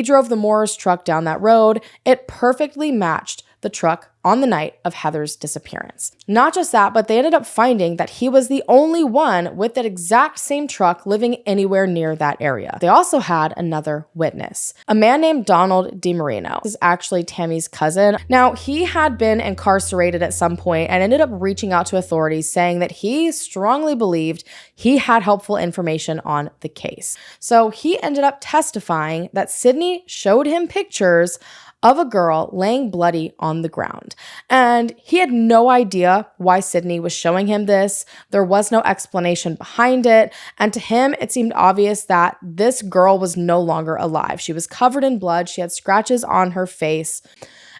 drove the Moore's truck down that road, it perfectly matched the truck on the night of Heather's disappearance. Not just that, but they ended up finding that he was the only one with that exact same truck living anywhere near that area. They also had another witness, a man named Donald DiMarino. This is actually Tammy's cousin. Now, he had been incarcerated at some point and ended up reaching out to authorities saying that he strongly believed he had helpful information on the case. So he ended up testifying that Sydney showed him pictures of a girl laying bloody on the ground. And he had no idea why Sydney was showing him this. There was no explanation behind it. And to him, it seemed obvious that this girl was no longer alive. She was covered in blood. She had scratches on her face.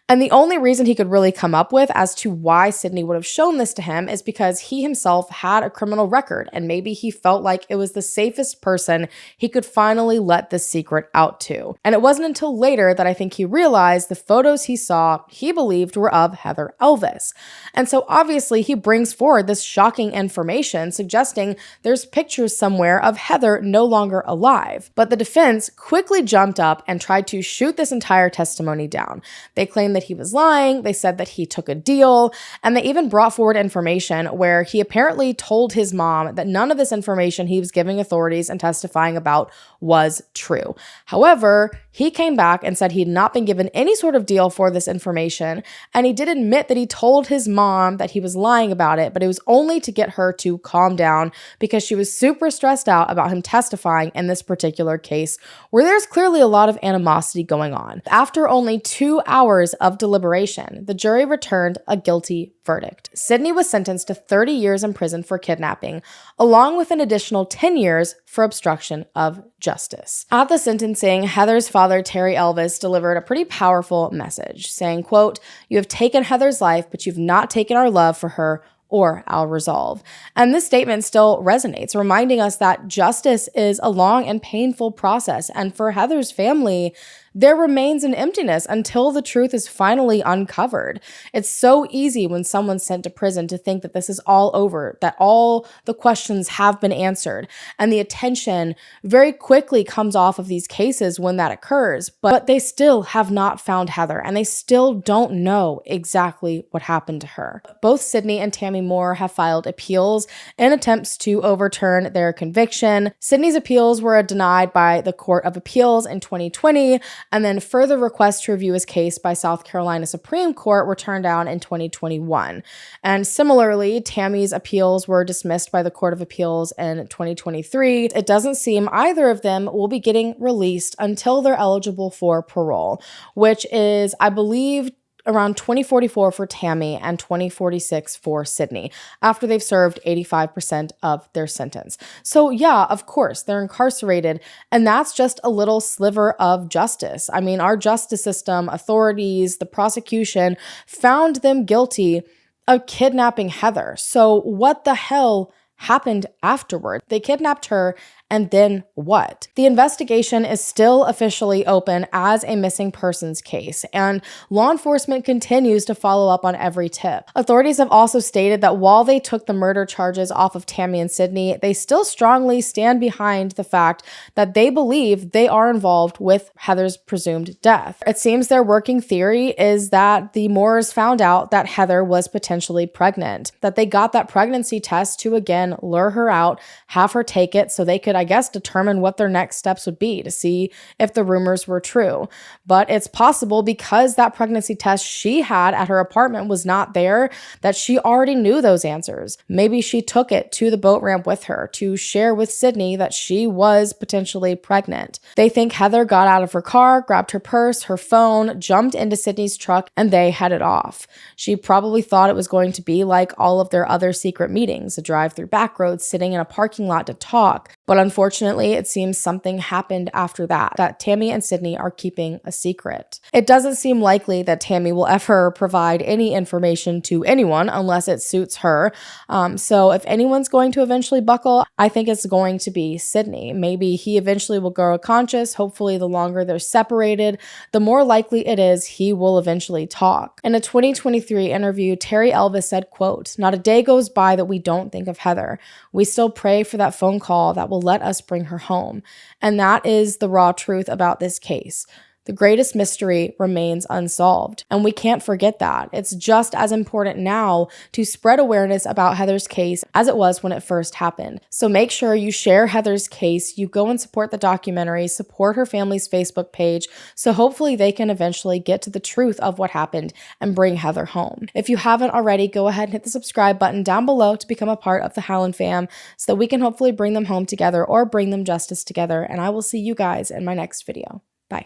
And the only reason he could really come up with as to why Sydney would have shown this to him is because he himself had a criminal record, and maybe he felt like it was the safest person he could finally let this secret out to. And it wasn't until later that I think he realized the photos he saw, he believed were of Heather Elvis. And so obviously he brings forward this shocking information suggesting there's pictures somewhere of Heather no longer alive. But the defense quickly jumped up and tried to shoot this entire testimony down. They claimed that he was lying. They said that he took a deal, and they even brought forward information where he apparently told his mom that none of this information he was giving authorities and testifying about was true. However, he came back and said he had not been given any sort of deal for this information, and he did admit that he told his mom that he was lying about it, but it was only to get her to calm down because she was super stressed out about him testifying in this particular case where there's clearly a lot of animosity going on. After only 2 hours of deliberation, the jury returned a guilty verdict. Sydney was sentenced to 30 years in prison for kidnapping, along with an additional 10 years for obstruction of justice. At the sentencing, Heather's father, Terry Elvis, delivered a pretty powerful message, saying, quote, "You have taken Heather's life, but you've not taken our love for her or our resolve." And this statement still resonates, reminding us that justice is a long and painful process. And for Heather's family, there remains an emptiness until the truth is finally uncovered. It's so easy when someone's sent to prison to think that this is all over, that all the questions have been answered, and the attention very quickly comes off of these cases when that occurs. But they still have not found Heather, and they still don't know exactly what happened to her. Both Sydney and Tammy Moore have filed appeals in attempts to overturn their conviction. Sydney's appeals were denied by the Court of Appeals in 2020, and then further requests to review his case by South Carolina Supreme Court were turned down in 2021. And similarly, Tammy's appeals were dismissed by the Court of Appeals in 2023. It doesn't seem either of them will be getting released until they're eligible for parole, which is, I believe, around 2044 for Tammy and 2046 for Sydney, after they've served 85% of their sentence. So yeah, of course, they're incarcerated, and that's just a little sliver of justice. I mean, our justice system, authorities, the prosecution found them guilty of kidnapping Heather. So what the hell happened afterward? They kidnapped her And then what? The investigation is still officially open as a missing persons case, and law enforcement continues to follow up on every tip. Authorities have also stated that while they took the murder charges off of Tammy and Sydney, they still strongly stand behind the fact that they believe they are involved with Heather's presumed death. It seems their working theory is that the Moores found out that Heather was potentially pregnant, that they got that pregnancy test to again lure her out, have her take it so they could, I guess, determine what their next steps would be to see if the rumors were true. But it's possible because that pregnancy test she had at her apartment was not there, that she already knew those answers. Maybe she took it to the boat ramp with her to share with Sydney that she was potentially pregnant. They think Heather got out of her car, grabbed her purse, her phone, jumped into Sydney's truck, and they headed off. She probably thought it was going to be like all of their other secret meetings, a drive through back roads, sitting in a parking lot to talk. But unfortunately, it seems something happened after that Tammy and Sydney are keeping a secret. It doesn't seem likely that Tammy will ever provide any information to anyone unless it suits her. So if anyone's going to eventually buckle, I think it's going to be Sydney. Maybe he eventually will grow conscious. Hopefully, the longer they're separated, the more likely it is he will eventually talk. In a 2023 interview, Terry Elvis said, quote, "Not a day goes by that we don't think of Heather. We still pray for that phone call that will let us bring her home." And that is the raw truth about this case. The greatest mystery remains unsolved, and we can't forget that. It's just as important now to spread awareness about Heather's case as it was when it first happened. So make sure you share Heather's case, you go and support the documentary, support her family's Facebook page, so hopefully they can eventually get to the truth of what happened and bring Heather home. If you haven't already, go ahead and hit the subscribe button down below to become a part of the Hallan fam so that we can hopefully bring them home together or bring them justice together, and I will see you guys in my next video.